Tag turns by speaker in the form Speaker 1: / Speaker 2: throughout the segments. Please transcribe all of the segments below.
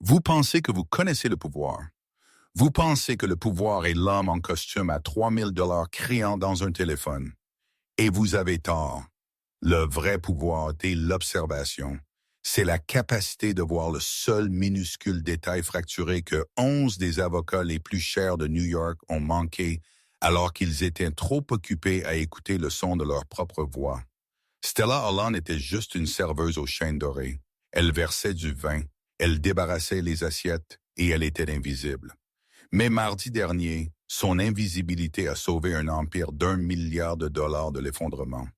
Speaker 1: Vous pensez que vous connaissez le pouvoir. Vous pensez que le pouvoir est l'homme en costume à 3 000 $ criant dans un téléphone. Et vous avez tort. Le vrai pouvoir est l'observation. C'est la capacité de voir le seul minuscule détail fracturé que 11 des avocats les plus chers de New York ont manqué alors qu'ils étaient trop occupés à écouter le son de leur propre voix. Stella Holland était juste une serveuse aux chaînes dorées. Elle versait du vin, elle débarrassait les assiettes et elle était invisible. Mais mardi dernier, son invisibilité a sauvé un empire d'1 milliard de dollars de l'effondrement.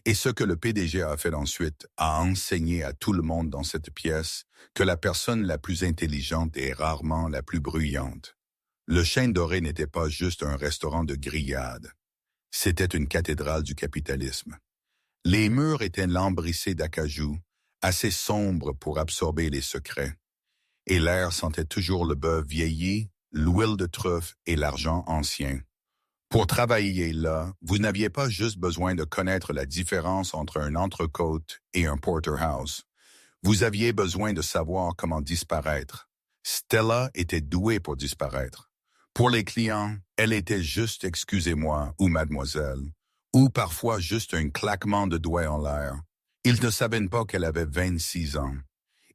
Speaker 1: Et ce que le PDG a fait ensuite a enseigné à tout le monde dans cette pièce que la personne la plus intelligente est rarement la plus bruyante. Le Chêne Doré n'était pas juste un restaurant de grillades. C'était une cathédrale du capitalisme. Les murs étaient lambrissés d'acajou, assez sombres pour absorber les secrets. Et l'air sentait toujours le bœuf vieilli, l'huile de truffe et l'argent ancien. Pour travailler là, vous n'aviez pas juste besoin de connaître la différence entre un entrecôte et un porterhouse. Vous aviez besoin de savoir comment disparaître. Stella était douée pour disparaître. Pour les clients, elle était juste excusez-moi ou mademoiselle, ou parfois juste un claquement de doigts en l'air. Ils ne savaient pas qu'elle avait 26 ans.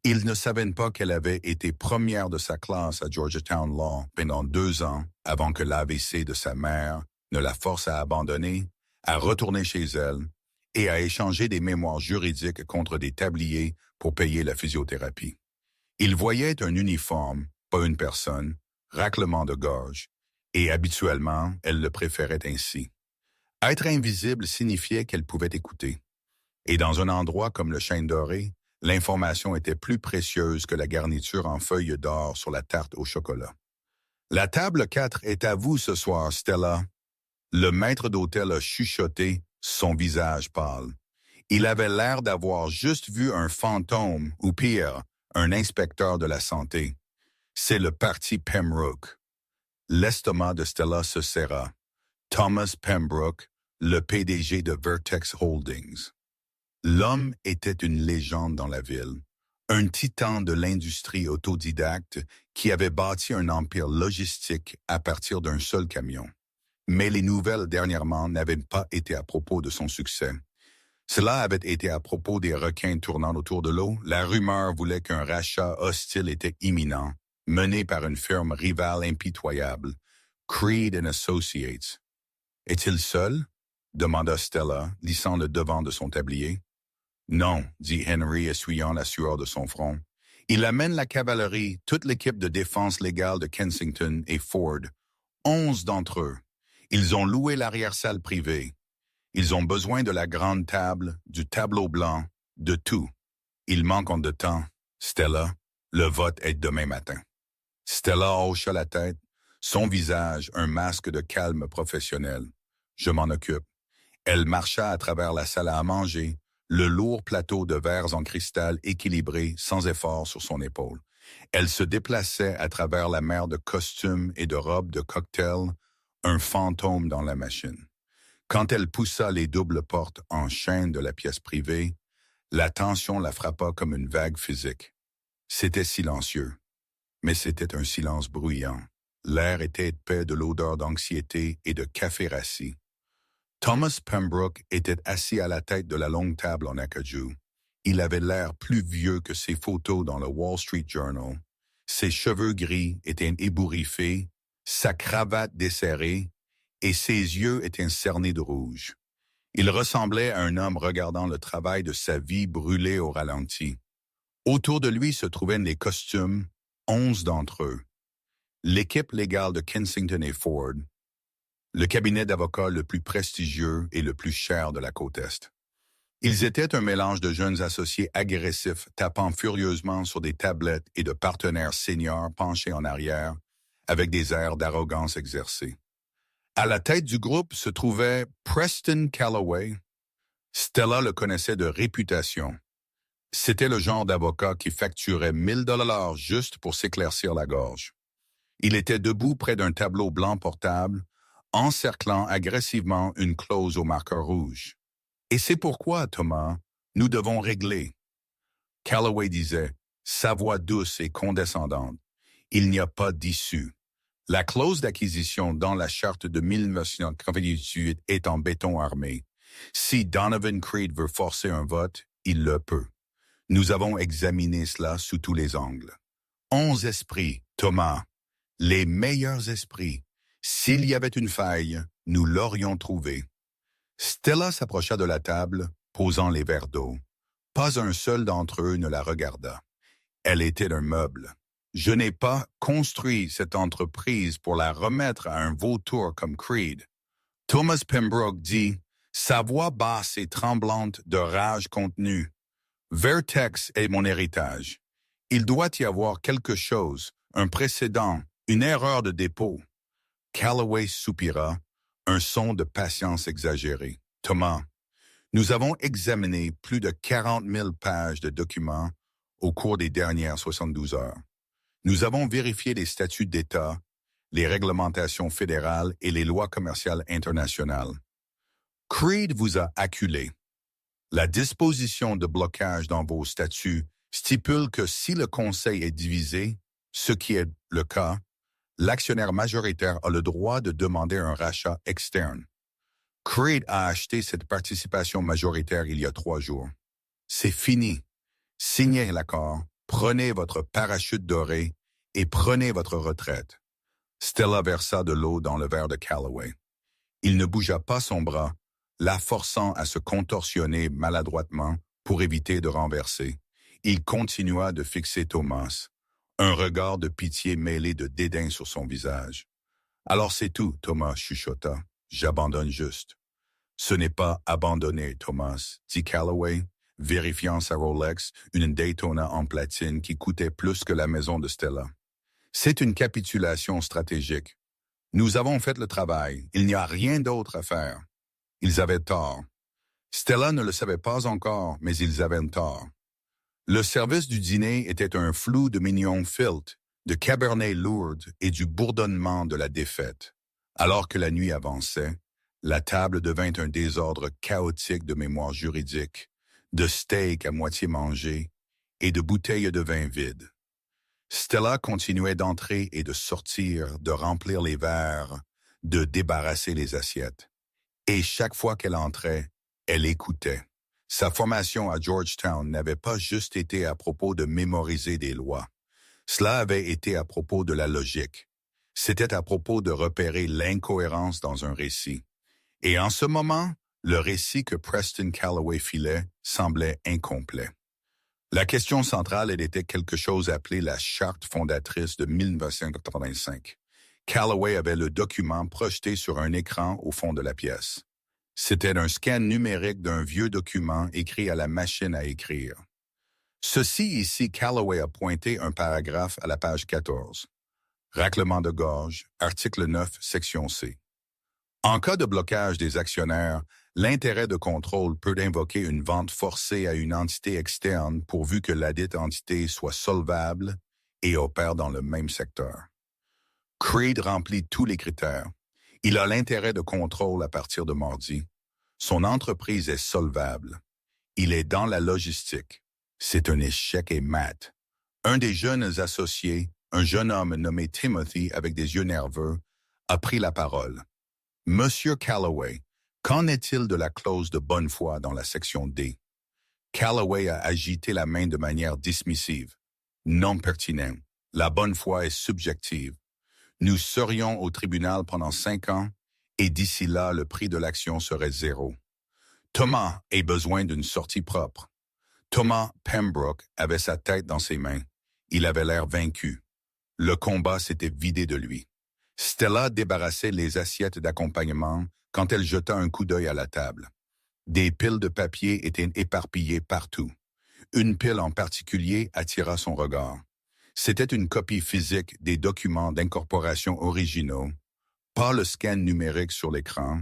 Speaker 1: Ils ne savaient pas qu'elle avait été première de sa classe à Georgetown Law pendant 2 ans avant que l'AVC de sa mère ne la force à abandonner, à retourner chez elle et à échanger des mémoires juridiques contre des tabliers pour payer la physiothérapie. Ils voyaient un uniforme, pas une personne, raclement de gorge, et habituellement, elle le préférait ainsi. Être invisible signifiait qu'elle pouvait écouter. Et dans un endroit comme le Chêne Doré, l'information était plus précieuse que la garniture en feuilles d'or sur la tarte au chocolat. La table 4 est à vous ce soir, Stella. Le maître d'hôtel a chuchoté, son visage pâle. Il avait l'air d'avoir juste vu un fantôme, ou pire, un inspecteur de la santé. C'est le parti Pembroke. L'estomac de Stella se serra. Thomas Pembroke, le PDG de Vertex Holdings. L'homme était une légende dans la ville, un titan de l'industrie autodidacte qui avait bâti un empire logistique à partir d'un seul camion. Mais les nouvelles dernièrement n'avaient pas été à propos de son succès. Cela avait été à propos des requins tournant autour de l'eau. La rumeur voulait qu'un rachat hostile était imminent, mené par une firme rivale impitoyable, Creed and Associates. « Est-il seul? » demanda Stella, lissant le devant de son tablier. « Non, » dit Henry, essuyant la sueur de son front. « Il amène la cavalerie, toute l'équipe de défense légale de Kensington et Ford. 11 d'entre eux. Ils ont loué l'arrière-salle privée. Ils ont besoin de la grande table, du tableau blanc, de tout. Ils manquent de temps. Stella, le vote est demain matin. » Stella hocha la tête, son visage un masque de calme professionnel. « Je m'en occupe. » Elle marcha à travers la salle à manger, le lourd plateau de verres en cristal équilibré sans effort sur son épaule. Elle se déplaçait à travers la mer de costumes et de robes de cocktail, un fantôme dans la machine. Quand elle poussa les doubles portes en chaîne de la pièce privée, la tension la frappa comme une vague physique. C'était silencieux, mais c'était un silence bruyant. L'air était épais de l'odeur d'anxiété et de café rassis. Thomas Pembroke était assis à la tête de la longue table en acajou. Il avait l'air plus vieux que ses photos dans le Wall Street Journal. Ses cheveux gris étaient ébouriffés, sa cravate desserrée, et ses yeux étaient cernés de rouge. Il ressemblait à un homme regardant le travail de sa vie brûler au ralenti. Autour de lui se trouvaient les costumes, 11 d'entre eux. L'équipe légale de Kensington et Ford, le cabinet d'avocats le plus prestigieux et le plus cher de la côte Est. Ils étaient un mélange de jeunes associés agressifs tapant furieusement sur des tablettes et de partenaires seniors penchés en arrière avec des airs d'arrogance exercée. À la tête du groupe se trouvait Preston Calloway. Stella le connaissait de réputation. C'était le genre d'avocat qui facturait 1 000 $ juste pour s'éclaircir la gorge. Il était debout près d'un tableau blanc portable, encerclant agressivement une clause au marqueur rouge. « Et c'est pourquoi, Thomas, nous devons régler. » Calloway disait, sa voix douce et condescendante. Il n'y a pas d'issue. La clause d'acquisition dans la charte de 1998 est en béton armé. Si Donovan Creed veut forcer un vote, il le peut. Nous avons examiné cela sous tous les angles. 11 esprits, Thomas, les meilleurs esprits. S'il y avait une faille, nous l'aurions trouvée. Stella s'approcha de la table, posant les verres d'eau. Pas un seul d'entre eux ne la regarda. Elle était un meuble. Je n'ai pas construit cette entreprise pour la remettre à un vautour comme Creed. Thomas Pembroke dit, sa voix basse et tremblante de rage contenue. Vertex est mon héritage. Il doit y avoir quelque chose, un précédent, une erreur de dépôt. Calloway soupira, un son de patience exagérée. Thomas, nous avons examiné plus de 40 000 pages de documents au cours des dernières 72 heures. Nous avons vérifié les statuts d'État, les réglementations fédérales et les lois commerciales internationales. Creed vous a acculé. La disposition de blocage dans vos statuts stipule que si le Conseil est divisé, ce qui est le cas, l'actionnaire majoritaire a le droit de demander un rachat externe. Creed a acheté cette participation majoritaire il y a 3 jours. C'est fini. Signez l'accord, prenez votre parachute doré et prenez votre retraite. Stella versa de l'eau dans le verre de Calloway. Il ne bougea pas son bras, la forçant à se contorsionner maladroitement pour éviter de renverser. Il continua de fixer Thomas, un regard de pitié mêlé de dédain sur son visage. « Alors c'est tout, Thomas chuchota. J'abandonne juste. »« Ce n'est pas abandonner, Thomas, » dit Calloway, vérifiant sa Rolex, une Daytona en platine qui coûtait plus que la maison de Stella. « C'est une capitulation stratégique. Nous avons fait le travail. Il n'y a rien d'autre à faire. » Ils avaient tort. Stella ne le savait pas encore, mais ils avaient tort. Le service du dîner était un flou de mignons filtres, de Cabernet Lourdes et du bourdonnement de la défaite. Alors que la nuit avançait, la table devint un désordre chaotique de mémoire juridique, de steaks à moitié mangés et de bouteilles de vin vides. Stella continuait d'entrer et de sortir, de remplir les verres, de débarrasser les assiettes. Et chaque fois qu'elle entrait, elle écoutait. Sa formation à Georgetown n'avait pas juste été à propos de mémoriser des lois. Cela avait été à propos de la logique. C'était à propos de repérer l'incohérence dans un récit. Et en ce moment, le récit que Preston Calloway filait semblait incomplet. La question centrale était quelque chose appelé la Charte fondatrice de 1985. Calloway avait le document projeté sur un écran au fond de la pièce. C'était un scan numérique d'un vieux document écrit à la machine à écrire. Ceci ici, Calloway a pointé un paragraphe à la page 14. Raclement de gorge, article 9, section C. En cas de blocage des actionnaires, l'intérêt de contrôle peut invoquer une vente forcée à une entité externe pourvu que ladite entité soit solvable et opère dans le même secteur. Creed remplit tous les critères. Il a l'intérêt de contrôle à partir de mardi. Son entreprise est solvable. Il est dans la logistique. C'est un échec et mat. Un des jeunes associés, un jeune homme nommé Timothy avec des yeux nerveux, a pris la parole. « Monsieur Calloway, qu'en est-il de la clause de bonne foi dans la section D? » Calloway a agité la main de manière dismissive. « Non pertinent. La bonne foi est subjective. Nous serions au tribunal pendant 5 ans et d'ici là, le prix de l'action serait 0. Thomas a besoin d'une sortie propre. » Thomas Pembroke avait sa tête dans ses mains. Il avait l'air vaincu. Le combat s'était vidé de lui. Stella débarrassait les assiettes d'accompagnement quand elle jeta un coup d'œil à la table. Des piles de papier étaient éparpillées partout. Une pile en particulier attira son regard. C'était une copie physique des documents d'incorporation originaux, pas le scan numérique sur l'écran,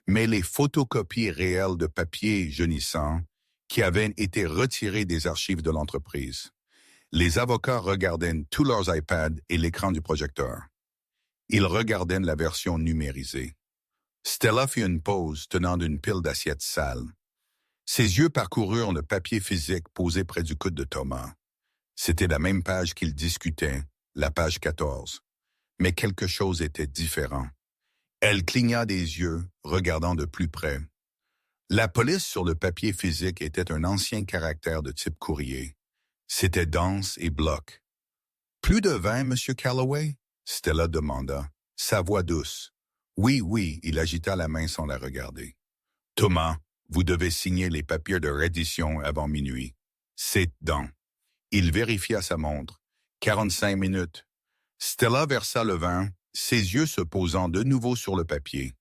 Speaker 1: mais les photocopies réelles de papier jaunissant qui avaient été retirées des archives de l'entreprise. Les avocats regardaient tous leurs iPads et l'écran du projecteur. Ils regardaient la version numérisée. Stella fit une pause tenant une pile d'assiettes sales. Ses yeux parcoururent le papier physique posé près du coude de Thomas. C'était la même page qu'ils discutaient, la page 14. Mais quelque chose était différent. Elle cligna des yeux, regardant de plus près. La police sur le papier physique était un ancien caractère de type courrier. C'était dense et bloc. « Plus de 20, Monsieur Calloway ?» Stella demanda, sa voix douce. « Oui, oui », il agita la main sans la regarder. « Thomas, vous devez signer les papiers de reddition avant minuit. C'est dans. » Il vérifia sa montre. 45 minutes. Stella versa le vin, ses yeux se posant de nouveau sur le papier.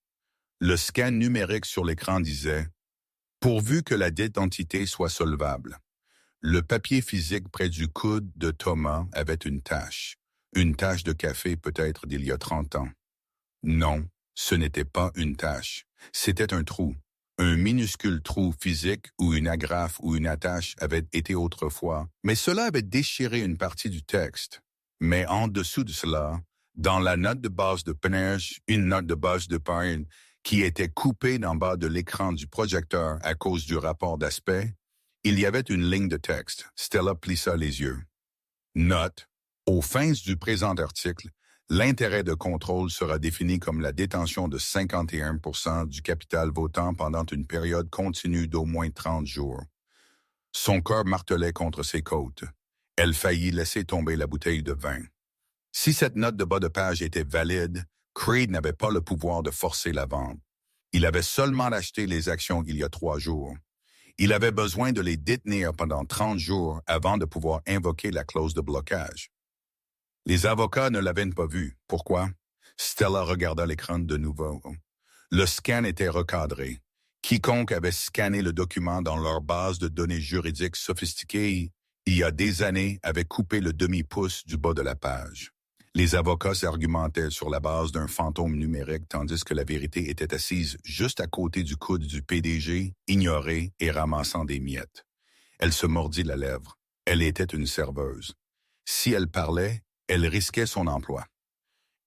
Speaker 1: Le scan numérique sur l'écran disait « Pourvu que la dite entité soit solvable ». Le papier physique près du coude de Thomas avait une tache de café peut-être d'il y a 30 ans. Non, ce n'était pas une tache, c'était un trou. Un minuscule trou physique où une agrafe ou une attache avait été autrefois, mais cela avait déchiré une partie du texte. Mais en dessous de cela, dans la note de base de Penage, une note de base de Pine, qui était coupée d'en bas de l'écran du projecteur à cause du rapport d'aspect, il y avait une ligne de texte. Stella plissa les yeux. Note. Aux fins du présent article, l'intérêt de contrôle sera défini comme la détention de 51% du capital votant pendant une période continue d'au moins 30 jours. Son corps martelait contre ses côtes. Elle faillit laisser tomber la bouteille de vin. Si cette note de bas de page était valide, Creed n'avait pas le pouvoir de forcer la vente. Il avait seulement acheté les actions il y a 3 jours. Il avait besoin de les détenir pendant 30 jours avant de pouvoir invoquer la clause de blocage. Les avocats ne l'avaient pas vu. Pourquoi? Stella regarda l'écran de nouveau. Le scan était recadré. Quiconque avait scanné le document dans leur base de données juridiques sophistiquée il y a des années avait coupé le demi-pouce du bas de la page. Les avocats s'argumentaient sur la base d'un fantôme numérique tandis que la vérité était assise juste à côté du coude du PDG, ignorée et ramassant des miettes. Elle se mordit la lèvre. Elle était une serveuse. Si elle parlait, elle risquait son emploi.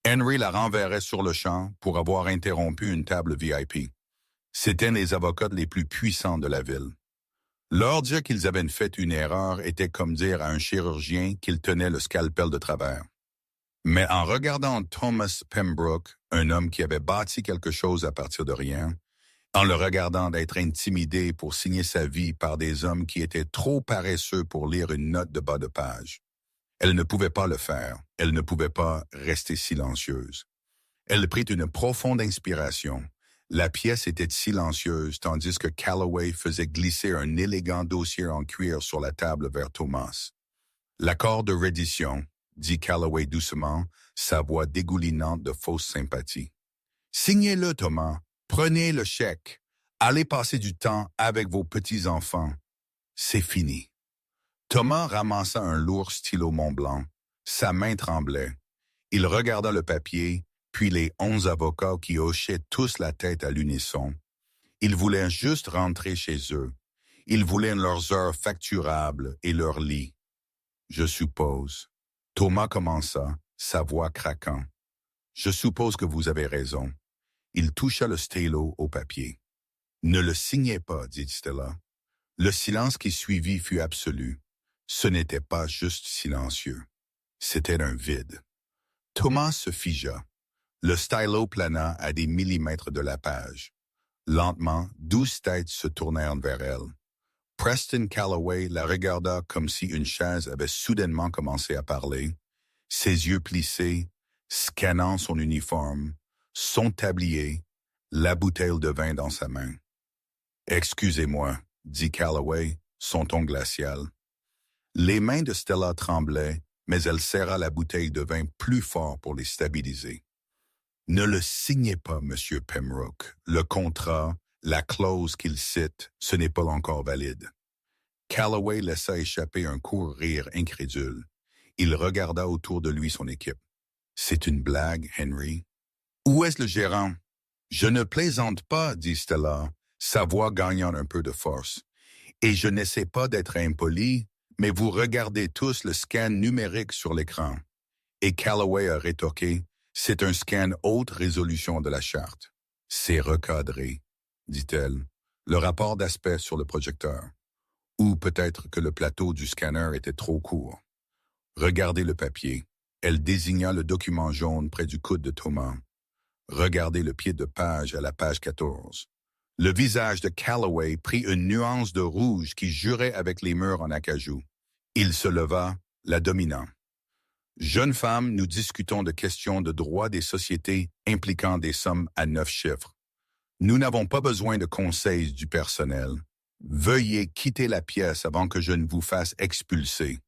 Speaker 1: Henry la renverrait sur le champ pour avoir interrompu une table VIP. C'étaient les avocats les plus puissants de la ville. Leur dire qu'ils avaient fait une erreur était comme dire à un chirurgien qu'il tenait le scalpel de travers. Mais en regardant Thomas Pembroke, un homme qui avait bâti quelque chose à partir de rien, en le regardant d'être intimidé pour signer sa vie par des hommes qui étaient trop paresseux pour lire une note de bas de page, elle ne pouvait pas le faire, elle ne pouvait pas rester silencieuse. Elle prit une profonde inspiration. La pièce était silencieuse tandis que Calloway faisait glisser un élégant dossier en cuir sur la table vers Thomas. « L'accord de reddition », dit Calloway doucement, sa voix dégoulinante de fausse sympathie. « Signez-le, Thomas. Prenez le chèque. Allez passer du temps avec vos petits-enfants. C'est fini. » Thomas ramassa un lourd stylo Montblanc. Sa main tremblait. Il regarda le papier, puis les 11 avocats qui hochaient tous la tête à l'unisson. Ils voulaient juste rentrer chez eux. Ils voulaient leurs heures facturables et leur lit. Je suppose. Thomas commença, sa voix craquant. Je suppose que vous avez raison. Il toucha le stylo au papier. Ne le signez pas, dit Stella. Le silence qui suivit fut absolu. Ce n'était pas juste silencieux. C'était un vide. Thomas se figea. Le stylo plana à des millimètres de la page. Lentement, 12 têtes se tournèrent vers elle. Preston Calloway la regarda comme si une chaise avait soudainement commencé à parler, ses yeux plissés, scannant son uniforme, son tablier, la bouteille de vin dans sa main. « Excusez-moi, » dit Calloway, son ton glacial. Les mains de Stella tremblaient, mais elle serra la bouteille de vin plus fort pour les stabiliser. « Ne le signez pas, Monsieur Pembroke. Le contrat, la clause qu'il cite, ce n'est pas encore valide. » Calloway laissa échapper un court rire incrédule. Il regarda autour de lui son équipe. « C'est une blague, Henry. »« Où est-ce le gérant? »« Je ne plaisante pas, » dit Stella, sa voix gagnant un peu de force. « Et je n'essaie pas d'être impoli, mais vous regardez tous le scan numérique sur l'écran. » Et Calloway a rétorqué, « C'est un scan haute résolution de la charte. »« C'est recadré, » dit-elle, le rapport d'aspect sur le projecteur. Ou peut-être que le plateau du scanner était trop court. Regardez le papier. Elle désigna le document jaune près du coude de Thomas. Regardez le pied de page à la page 14. Le visage de Calloway prit une nuance de rouge qui jurait avec les murs en acajou. Il se leva, la dominant. Jeune femme, nous discutons de questions de droit des sociétés impliquant des sommes à 9 chiffres. Nous n'avons pas besoin de conseils du personnel. Veuillez quitter la pièce avant que je ne vous fasse expulser.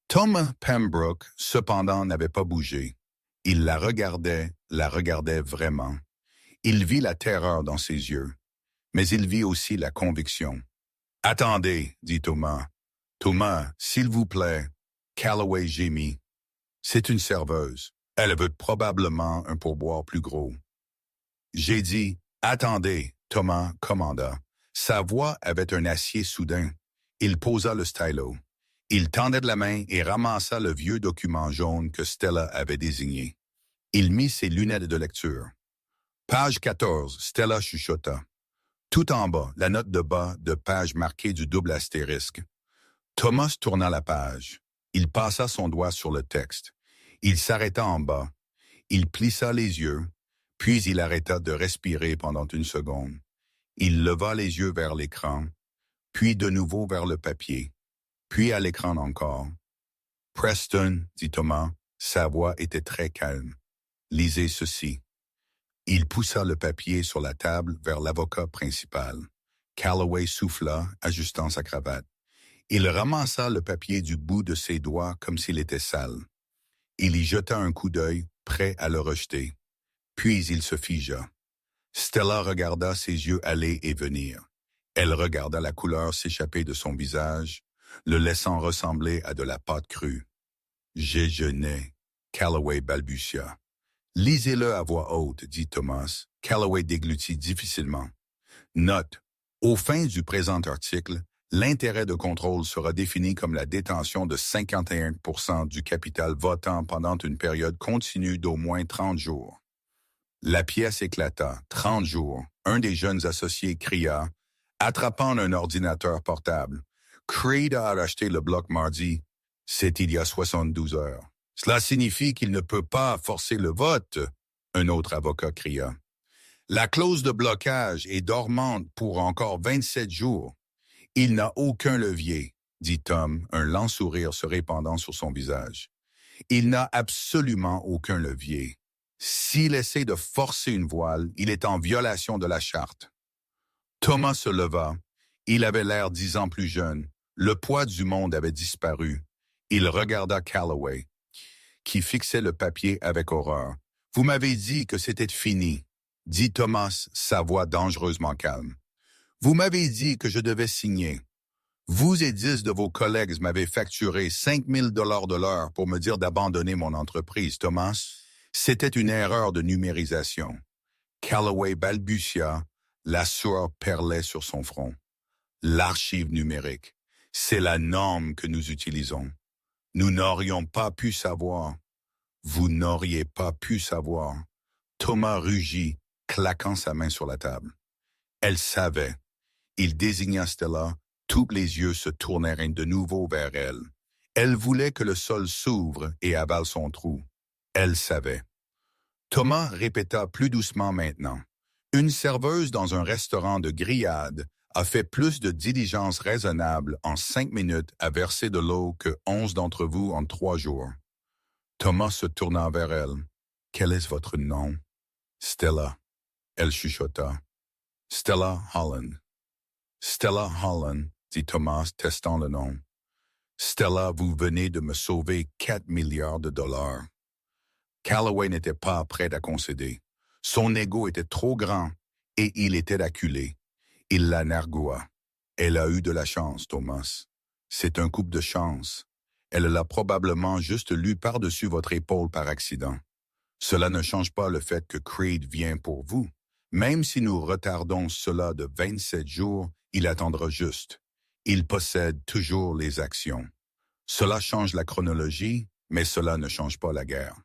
Speaker 1: Tom Pembroke, cependant, n'avait pas bougé. Il la regardait vraiment. Il vit la terreur dans ses yeux, mais il vit aussi la conviction. « Attendez, dit Thomas. Thomas, s'il vous plaît. » Calloway gémit. C'est une serveuse. Elle veut probablement un pourboire plus gros. J'ai dit, attendez, Thomas commanda. Sa voix avait un acier soudain. Il posa le stylo. Il tendait de la main et ramassa le vieux document jaune que Stella avait désigné. Il mit ses lunettes de lecture. Page 14, Stella chuchota. Tout en bas, la note de bas de page marquée du double astérisque. Thomas tourna la page. Il passa son doigt sur le texte. Il s'arrêta en bas. Il plissa les yeux, puis il arrêta de respirer pendant une seconde. Il leva les yeux vers l'écran, puis de nouveau vers le papier, puis à l'écran encore. « Preston, dit Thomas, sa voix était très calme. Lisez ceci. » Il poussa le papier sur la table vers l'avocat principal. Calloway souffla, ajustant sa cravate. Il ramassa le papier du bout de ses doigts comme s'il était sale. Il y jeta un coup d'œil, prêt à le rejeter. Puis il se figea. Stella regarda ses yeux aller et venir. Elle regarda la couleur s'échapper de son visage, le laissant ressembler à de la pâte crue. « J'ai jeûné. » Calloway balbutia. « Lisez-le à voix haute, dit Thomas. » Calloway déglutit difficilement. Note. Au fin du présent article, l'intérêt de contrôle sera défini comme la détention de 51% du capital votant pendant une période continue d'au moins 30 jours. La pièce éclata. 30 jours. Un des jeunes associés cria, attrapant un ordinateur portable. Creed a acheté le bloc mardi. C'est il y a 72 heures. Cela signifie qu'il ne peut pas forcer le vote, un autre avocat cria. La clause de blocage est dormante pour encore 27 jours. Il n'a aucun levier, dit Tom, un lent sourire se répandant sur son visage. Il n'a absolument aucun levier. S'il essaie de forcer une voile, il est en violation de la charte. Thomas se leva. Il avait l'air 10 ans plus jeune. Le poids du monde avait disparu. Il regarda Calloway, qui fixait le papier avec horreur. « Vous m'avez dit que c'était fini, » dit Thomas, sa voix dangereusement calme. « Vous m'avez dit que je devais signer. Vous et 10 de vos collègues m'avaient facturé 5 000 $ de l'heure pour me dire d'abandonner mon entreprise, Thomas. C'était une erreur de numérisation. » Calloway balbutia, la sueur perlait sur son front. « L'archive numérique, c'est la norme que nous utilisons. Nous n'aurions pas pu savoir. » Vous n'auriez pas pu savoir. Thomas rugit, claquant sa main sur la table. Elle savait. Il désigna Stella. Tous les yeux se tournèrent de nouveau vers elle. Elle voulait que le sol s'ouvre et avale son trou. Elle savait. Thomas répéta plus doucement maintenant. Une serveuse dans un restaurant de grillades a fait plus de diligence raisonnable en 5 minutes à verser de l'eau que 11 d'entre vous en 3 jours. Thomas se tourna vers elle. « Quel est votre nom? »« Stella. » Elle chuchota. « Stella Holland. »« Stella Holland, » dit Thomas, testant le nom. « Stella, vous venez de me sauver 4 milliards de dollars. » Calloway n'était pas prêt à concéder. Son ego était trop grand et il était acculé. Il la nargua. « Elle a eu de la chance, Thomas. C'est un coup de chance. Elle l'a probablement juste lu par-dessus votre épaule par accident. Cela ne change pas le fait que Creed vient pour vous. Même si nous retardons cela de 27 jours, il attendra juste. Il possède toujours les actions. Cela change la chronologie, mais cela ne change pas la guerre. »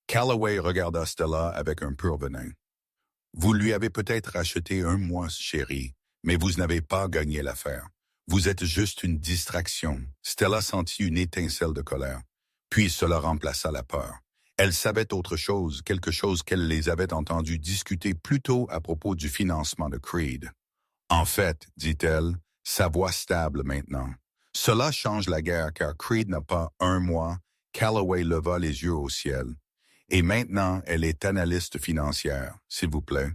Speaker 1: Calloway regarda Stella avec un pur venin. « Vous lui avez peut-être acheté 1 mois, chérie, mais vous n'avez pas gagné l'affaire. Vous êtes juste une distraction. » Stella sentit une étincelle de colère. Puis cela remplaça la peur. Elle savait autre chose, quelque chose qu'elle les avait entendus discuter plus tôt à propos du financement de Creed. En fait, dit-elle, sa voix stable maintenant. Cela change la guerre car Creed n'a pas un mois. Callaway leva les yeux au ciel. Et maintenant, elle est analyste financière, s'il vous plaît.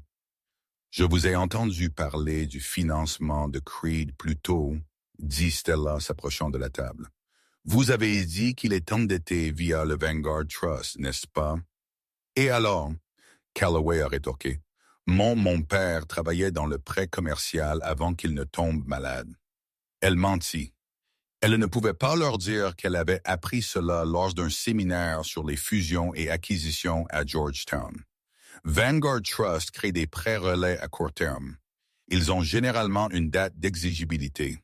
Speaker 1: Je vous ai entendu parler du financement de Creed plus tôt, dit Stella s'approchant de la table. Vous avez dit qu'il est endetté via le Vanguard Trust, n'est-ce pas? Et alors? Callaway a rétorqué. Mon père travaillait dans le prêt commercial avant qu'il ne tombe malade. Elle mentit. Elle ne pouvait pas leur dire qu'elle avait appris cela lors d'un séminaire sur les fusions et acquisitions à Georgetown. Vanguard Trust crée des prêts relais à court terme. Ils ont généralement une date d'exigibilité.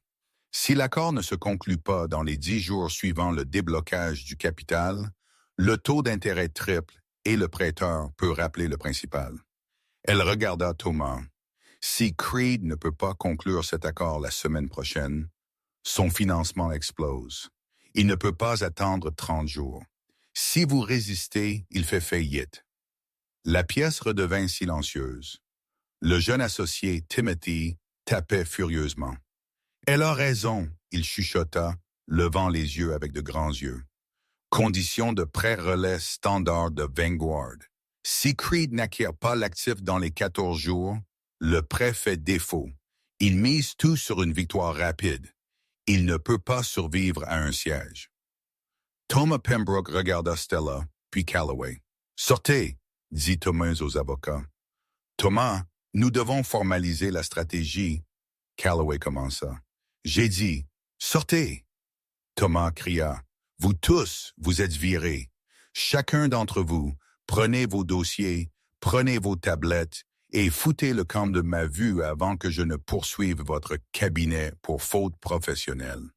Speaker 1: Si l'accord ne se conclut pas dans les 10 jours suivant le déblocage du capital, le taux d'intérêt triple et le prêteur peut rappeler le principal. Elle regarda Thomas. Si Creed ne peut pas conclure cet accord la semaine prochaine, son financement explose. Il ne peut pas attendre 30 jours. Si vous résistez, il fait faillite. La pièce redevint silencieuse. Le jeune associé, Timothy, tapait furieusement. Elle a raison, il chuchota, levant les yeux avec de grands yeux. Condition de prêt relais standard de Vanguard. Si Creed n'acquiert pas l'actif dans les 14 jours, le prêt fait défaut. Il mise tout sur une victoire rapide. Il ne peut pas survivre à un siège. Thomas Pembroke regarda Stella, puis Callaway. « Sortez !» dit Thomas aux avocats. « Thomas, nous devons formaliser la stratégie. » Callaway commença. « J'ai dit, sortez !» Thomas cria. « Vous tous, vous êtes virés. Chacun d'entre vous, prenez vos dossiers, prenez vos tablettes et foutez le camp de ma vue avant que je ne poursuive votre cabinet pour faute professionnelle. »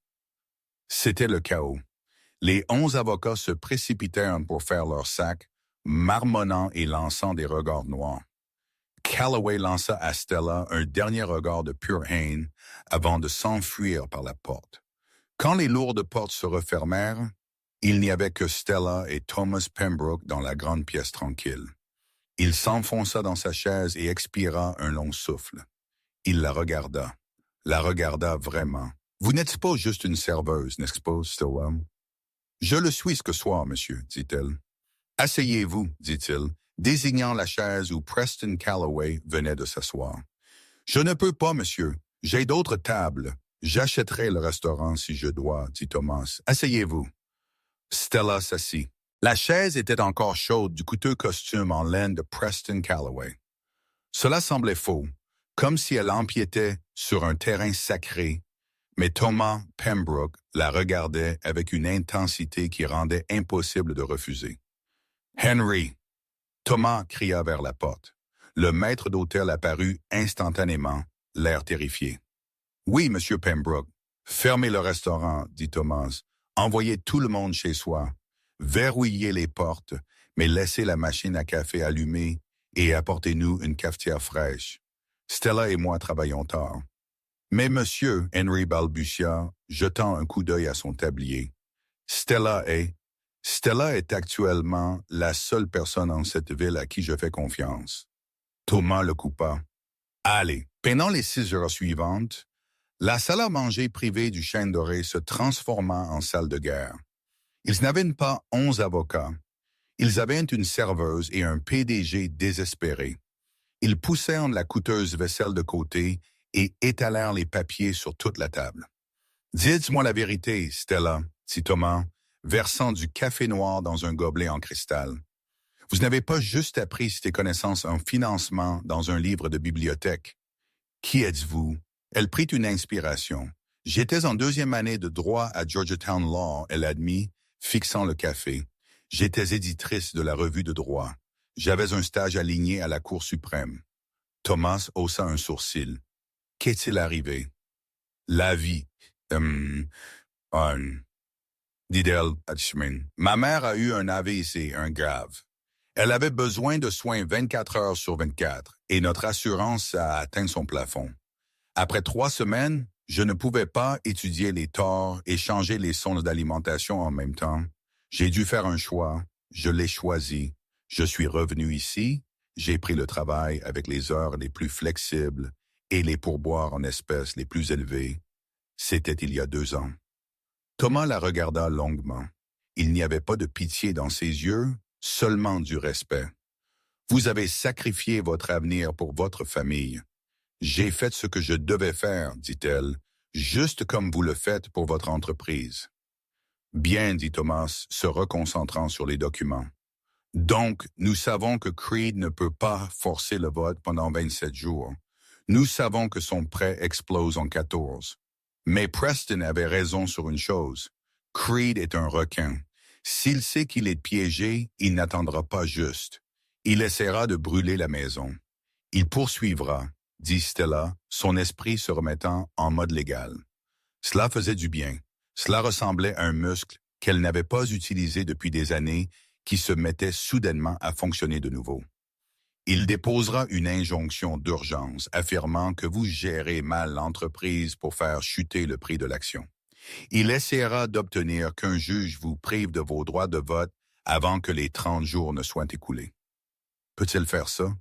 Speaker 1: C'était le chaos. Les 11 avocats se précipitèrent pour faire leur sac, marmonnant et lançant des regards noirs. Callaway lança à Stella un dernier regard de pure haine avant de s'enfuir par la porte. Quand les lourdes portes se refermèrent, il n'y avait que Stella et Thomas Pembroke dans la grande pièce tranquille. Il s'enfonça dans sa chaise et expira un long souffle. Il la regarda vraiment. « Vous n'êtes pas juste une serveuse, n'est-ce pas, Stella? »« Je le suis ce soir, monsieur, dit-elle. »« Asseyez-vous, dit-il, désignant la chaise où Preston Callaway venait de s'asseoir. « Je ne peux pas, monsieur. J'ai d'autres tables. J'achèterai le restaurant si je dois, dit Thomas. Asseyez-vous. » Stella s'assit. La chaise était encore chaude du coûteux costume en laine de Preston Callaway. Cela semblait faux, comme si elle empiétait sur un terrain sacré, mais Thomas Pembroke la regardait avec une intensité qui rendait impossible de refuser. « Henry !» Thomas cria vers la porte. Le maître d'hôtel apparut instantanément, l'air terrifié. « Oui, monsieur Pembroke. Fermez le restaurant, dit Thomas. Envoyez tout le monde chez soi. Verrouillez les portes, mais laissez la machine à café allumée et apportez-nous une cafetière fraîche. Stella et moi travaillons tard. » « Mais monsieur, Henry balbutia, jetant un coup d'œil à son tablier. Stella est actuellement la seule personne en cette ville à qui je fais confiance. » Thomas le coupa. « Allez, pendant les 6 heures suivantes, la salle à manger privée du Chêne Doré se transforma en salle de guerre. Ils n'avaient pas 11 avocats. Ils avaient une serveuse et un PDG désespéré. Ils poussèrent la coûteuse vaisselle de côté et étalèrent les papiers sur toute la table. « Dites-moi la vérité, Stella, » dit Thomas, versant du café noir dans un gobelet en cristal. « Vous n'avez pas juste appris ces connaissances en financement dans un livre de bibliothèque. Qui êtes-vous? » Elle prit une inspiration. « J'étais en 2e année de droit à Georgetown Law, » elle admit, fixant le café. « J'étais éditrice de la revue de droit. J'avais un stage aligné à la Cour suprême. » Thomas haussa un sourcil. Qu'est-il arrivé? La vie. Dit-elle à chemin. Ma mère a eu un AVC, un grave. Elle avait besoin de soins 24 heures sur 24 et notre assurance a atteint son plafond. Après 3 semaines, je ne pouvais pas étudier les torts et changer les sondes d'alimentation en même temps. J'ai dû faire un choix, je l'ai choisi. Je suis revenu ici, j'ai pris le travail avec les heures les plus flexibles et les pourboires en espèces les plus élevés. C'était il y a 2 ans. Thomas la regarda longuement. Il n'y avait pas de pitié dans ses yeux, seulement du respect. Vous avez sacrifié votre avenir pour votre famille. J'ai fait ce que je devais faire, dit-elle, juste comme vous le faites pour votre entreprise. Bien, dit Thomas, se reconcentrant sur les documents. Donc, nous savons que Creed ne peut pas forcer le vote pendant 27 jours. Nous savons que son prêt explose en 14. Mais Preston avait raison sur une chose. Creed est un requin. S'il sait qu'il est piégé, il n'attendra pas juste. Il essaiera de brûler la maison. Il poursuivra, dit Stella, son esprit se remettant en mode légal. Cela faisait du bien. Cela ressemblait à un muscle qu'elle n'avait pas utilisé depuis des années, qui se mettait soudainement à fonctionner de nouveau. Il déposera une injonction d'urgence affirmant que vous gérez mal l'entreprise pour faire chuter le prix de l'action. Il essaiera d'obtenir qu'un juge vous prive de vos droits de vote avant que les 30 jours ne soient écoulés. Peut-il faire ça?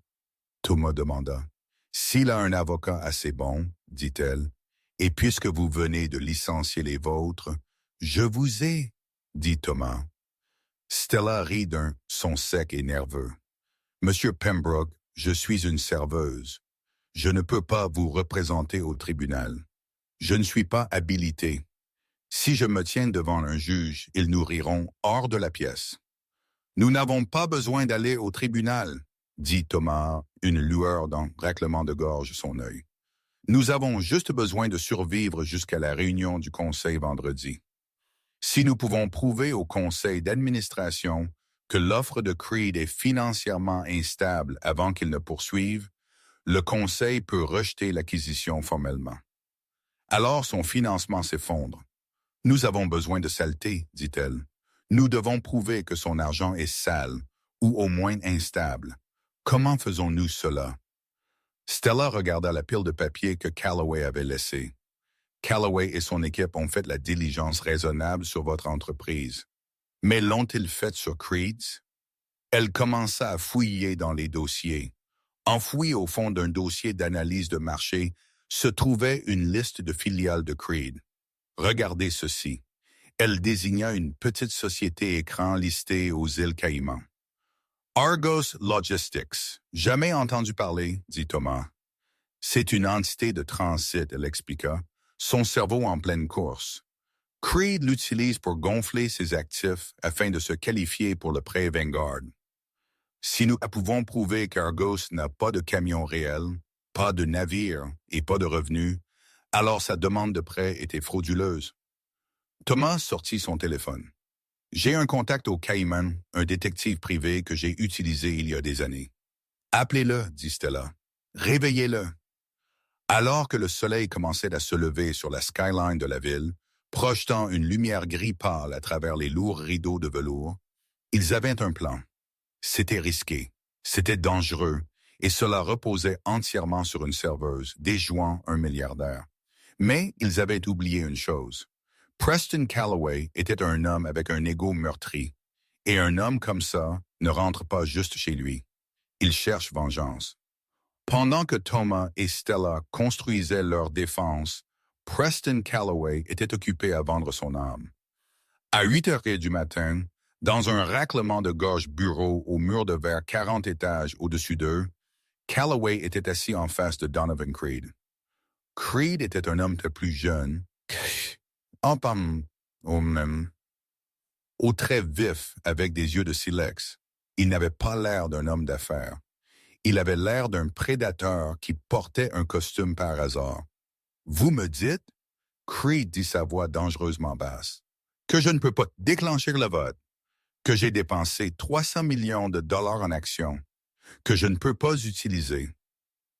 Speaker 1: Thomas demanda. S'il a un avocat assez bon, dit-elle, et puisque vous venez de licencier les vôtres, je vous ai, dit Thomas. Stella rit d'un son sec et nerveux. Monsieur Pembroke, je suis une serveuse. Je ne peux pas vous représenter au tribunal. Je ne suis pas habilité. Si je me tiens devant un juge, ils nous riront hors de la pièce. Nous n'avons pas besoin d'aller au tribunal, dit Thomas, une lueur dans le raclement de gorge son œil. Nous avons juste besoin de survivre jusqu'à la réunion du conseil vendredi. Si nous pouvons prouver au conseil d'administration que l'offre de Creed est financièrement instable avant qu'il ne poursuive, le conseil peut rejeter l'acquisition formellement. Alors son financement s'effondre. Nous avons besoin de saleté, dit-elle. Nous devons prouver que son argent est sale, ou au moins instable. Comment faisons-nous cela? Stella regarda la pile de papier que Calloway avait laissée. Calloway et son équipe ont fait la diligence raisonnable sur votre entreprise. Mais l'ont-ils fait sur Creed's? Elle commença à fouiller dans les dossiers. Enfoui au fond d'un dossier d'analyse de marché se trouvait une liste de filiales de Creed. Regardez ceci. Elle désigna une petite société écran listée aux îles Caïmans. Argos Logistics. Jamais entendu parler, dit Thomas. C'est une entité de transit, elle expliqua, son cerveau en pleine course. Creed l'utilise pour gonfler ses actifs afin de se qualifier pour le prêt Vanguard. Si nous pouvons prouver qu'Argos n'a pas de camion réel, pas de navire et pas de revenus, alors sa demande de prêt était frauduleuse. Thomas sortit son téléphone. J'ai un contact au Cayman, un détective privé que j'ai utilisé il y a des années. Appelez-le, dit Stella. Réveillez-le. Alors que le soleil commençait à se lever sur la skyline de la ville, projetant une lumière gris pâle à travers les lourds rideaux de velours, ils avaient un plan. C'était risqué, c'était dangereux, et cela reposait entièrement sur une serveuse, déjouant un milliardaire. Mais ils avaient oublié une chose. Preston Calloway était un homme avec un ego meurtri, et un homme comme ça ne rentre pas juste chez lui. Il cherche vengeance. Pendant que Thomas et Stella construisaient leur défense, Preston Calloway était occupé à vendre son âme. À 8h du matin, dans un raclement de gorge bureau au mur de verre 40 étages au-dessus d'eux, Calloway était assis en face de Donovan Creed. Creed était un homme plus jeune, au trait vif avec des yeux de silex. Il n'avait pas l'air d'un homme d'affaires. Il avait l'air d'un prédateur qui portait un costume par hasard. « Vous me dites, » Creed dit sa voix dangereusement basse, « que je ne peux pas déclencher le vote, que j'ai dépensé 300 millions de dollars en actions, que je ne peux pas utiliser. »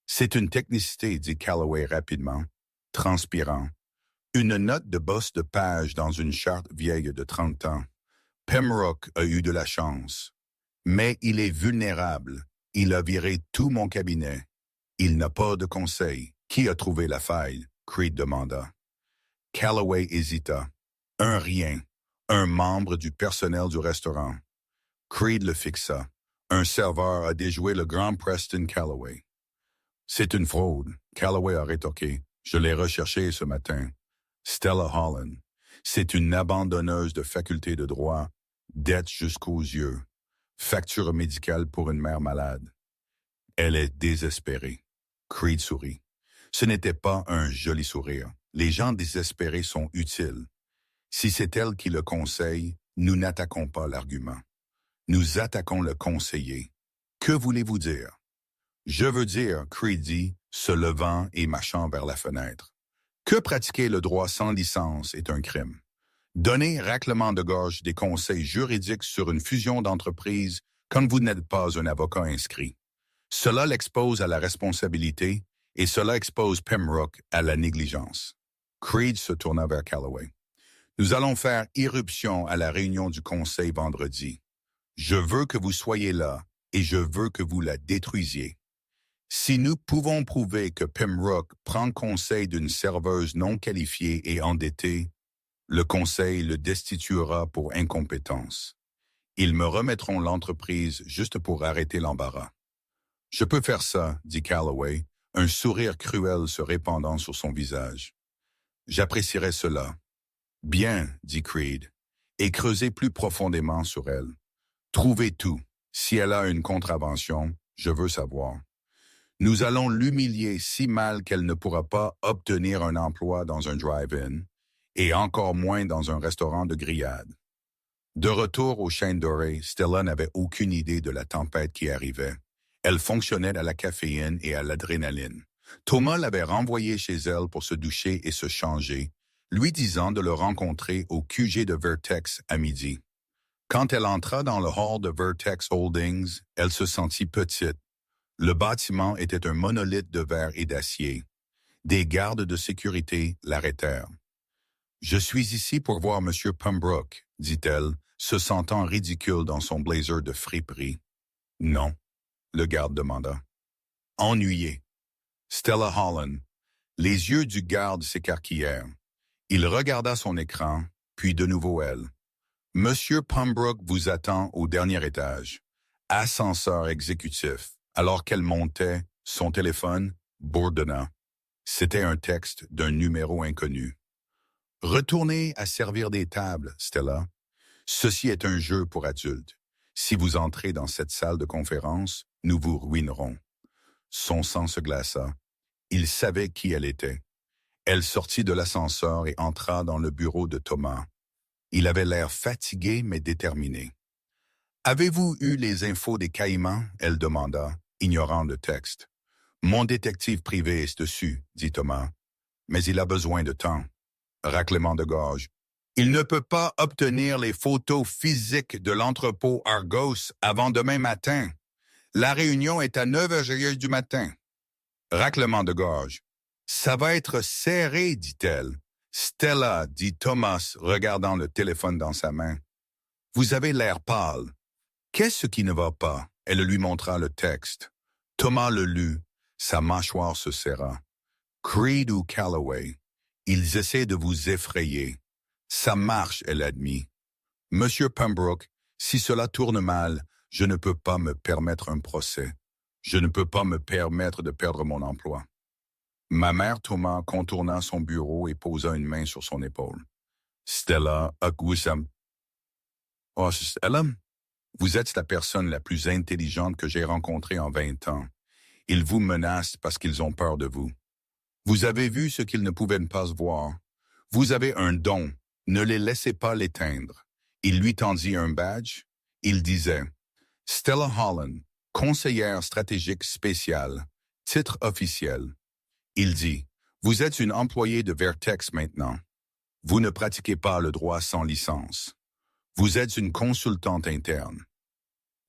Speaker 1: C'est une technicité, dit Calloway rapidement, transpirant. Une note de bosse de page dans une charte vieille de 30 ans. Pembroke a eu de la chance. Mais il est vulnérable. Il a viré tout mon cabinet. Il n'a pas de conseil. Qui a trouvé la faille? Creed demanda. Calloway hésita. Un rien. Un membre du personnel du restaurant. Creed le fixa. Un serveur a déjoué le grand Preston Calloway. C'est une fraude. Calloway a rétorqué. Je l'ai recherché ce matin. Stella Holland. C'est une abandonneuse de faculté de droit. Dette jusqu'aux yeux. Facture médicale pour une mère malade. Elle est désespérée. Creed sourit. Ce n'était pas un joli sourire. Les gens désespérés sont utiles. Si c'est elle qui le conseille, nous n'attaquons pas l'argument. Nous attaquons le conseiller. Que voulez-vous dire? Je veux dire, Creed dit, se levant et marchant vers la fenêtre, que pratiquer le droit sans licence est un crime. Donner raclement de gorge des conseils juridiques sur une fusion d'entreprises quand vous n'êtes pas un avocat inscrit. Cela l'expose à la responsabilité et cela expose Pembroke à la négligence. Creed se tourna vers Calloway. Nous allons faire irruption à la réunion du conseil vendredi. Je veux que vous soyez là et je veux que vous la détruisiez. Si nous pouvons prouver que Pembroke prend conseil d'une serveuse non qualifiée et endettée, le conseil le destituera pour incompétence. Ils me remettront l'entreprise juste pour arrêter l'embarras. Je peux faire ça, dit Calloway, un sourire cruel se répandant sur son visage. J'apprécierais cela. Bien, dit Creed, et creusez plus profondément sur elle. Trouvez tout. Si elle a une contravention, je veux savoir. Nous allons l'humilier si mal qu'elle ne pourra pas obtenir un emploi dans un drive-in, et encore moins dans un restaurant de grillade. De retour au Chêne Doré, Stella n'avait aucune idée de la tempête qui arrivait. Elle fonctionnait à la caféine et à l'adrénaline. Thomas l'avait renvoyée chez elle pour se doucher et se changer, lui disant de le rencontrer au QG de Vertex à midi. Quand elle entra dans le hall de Vertex Holdings, elle se sentit petite. Le bâtiment était un monolithe de verre et d'acier. Des gardes de sécurité l'arrêtèrent. « Je suis ici pour voir M. Pembroke, » dit-elle, se sentant ridicule dans son blazer de friperie. « Non, » le garde demanda. « Ennuyé. » Stella Holland. Les yeux du garde s'écarquillèrent. Il regarda son écran, puis de nouveau elle. « Monsieur Pembroke vous attend au dernier étage. Ascenseur exécutif. » Alors qu'elle montait, son téléphone bourdonna. C'était un texte d'un numéro inconnu. « Retournez à servir des tables, Stella. Ceci est un jeu pour adultes. Si vous entrez dans cette salle de conférence, nous vous ruinerons. » Son sang se glaça. Il savait qui elle était. Elle sortit de l'ascenseur et entra dans le bureau de Thomas. Il avait l'air fatigué mais déterminé. « Avez-vous eu les infos des Caïmans ?» elle demanda, ignorant le texte. « Mon détective privé est dessus, » dit Thomas. « Mais il a besoin de temps. » Raclement de gorge. « Il ne peut pas obtenir les photos physiques de l'entrepôt Argos avant demain matin. La réunion est à 9h du matin. » Raclement de gorge. « Ça va être serré, dit-elle. »« Stella, » dit Thomas, regardant le téléphone dans sa main. « Vous avez l'air pâle. » « Qu'est-ce qui ne va pas? » Elle lui montra le texte. Thomas le lut. Sa mâchoire se serra. « Creed ou Calloway, ils essaient de vous effrayer. » Ça marche, elle admit. « Monsieur Pembroke, si cela tourne mal, je ne peux pas me permettre un procès. Je ne peux pas me permettre de perdre mon emploi. » Ma mère Thomas contourna son bureau et posa une main sur son épaule. « Stella, Agussam. »« Oh, Stella? » Vous êtes la personne la plus intelligente que j'ai rencontrée en 20 ans. Ils vous menacent parce qu'ils ont peur de vous. Vous avez vu ce qu'ils ne pouvaient pas voir. Vous avez un don. Ne les laissez pas l'éteindre. Il lui tendit un badge. Il disait « Stella Holland, conseillère stratégique spéciale, titre officiel. » Il dit « Vous êtes une employée de Vertex maintenant. Vous ne pratiquez pas le droit sans licence. Vous êtes une consultante interne.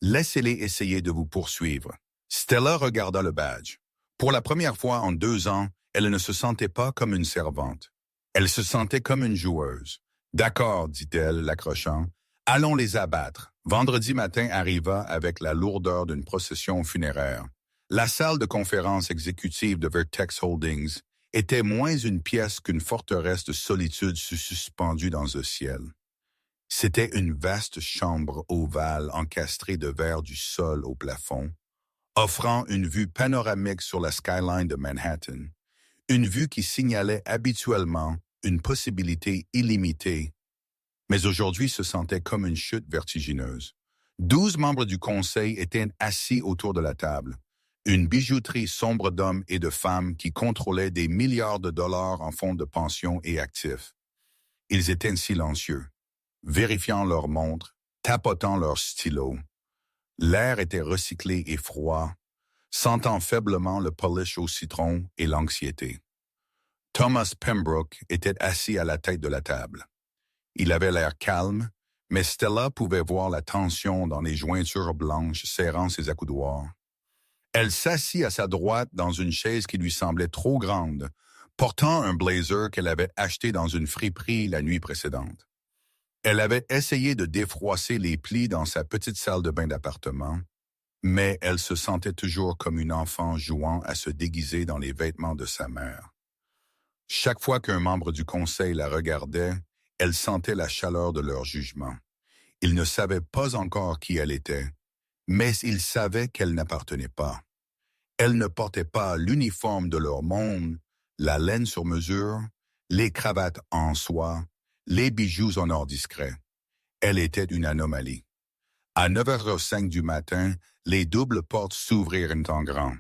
Speaker 1: Laissez-les essayer de vous poursuivre. » Stella regarda le badge. Pour la première fois en 2 ans, elle ne se sentait pas comme une servante. Elle se sentait comme une joueuse. « D'accord, dit-elle, l'accrochant. Allons les abattre. » Vendredi matin arriva avec la lourdeur d'une procession funéraire. La salle de conférence exécutive de Vertex Holdings était moins une pièce qu'une forteresse de solitude suspendue dans le ciel. C'était une vaste chambre ovale encastrée de verre du sol au plafond, offrant une vue panoramique sur la skyline de Manhattan, une vue qui signalait habituellement une possibilité illimitée, mais aujourd'hui se sentait comme une chute vertigineuse. 12 membres du conseil étaient assis autour de la table, une bijouterie sombre d'hommes et de femmes qui contrôlaient des milliards de dollars en fonds de pension et actifs. Ils étaient silencieux, vérifiant leurs montres, tapotant leurs stylos. L'air était recyclé et froid, sentant faiblement le polish au citron et l'anxiété. Thomas Pembroke était assis à la tête de la table. Il avait l'air calme, mais Stella pouvait voir la tension dans les jointures blanches serrant ses accoudoirs. Elle s'assit à sa droite dans une chaise qui lui semblait trop grande, portant un blazer qu'elle avait acheté dans une friperie la nuit précédente. Elle avait essayé de défroisser les plis dans sa petite salle de bain d'appartement, mais elle se sentait toujours comme une enfant jouant à se déguiser dans les vêtements de sa mère. Chaque fois qu'un membre du conseil la regardait, elle sentait la chaleur de leur jugement. Ils ne savaient pas encore qui elle était, mais ils savaient qu'elle n'appartenait pas. Elle ne portait pas l'uniforme de leur monde, la laine sur mesure, les cravates en soie, les bijoux en or discret. Elle était une anomalie. À 9h05 du matin, les doubles portes s'ouvrirent en grand.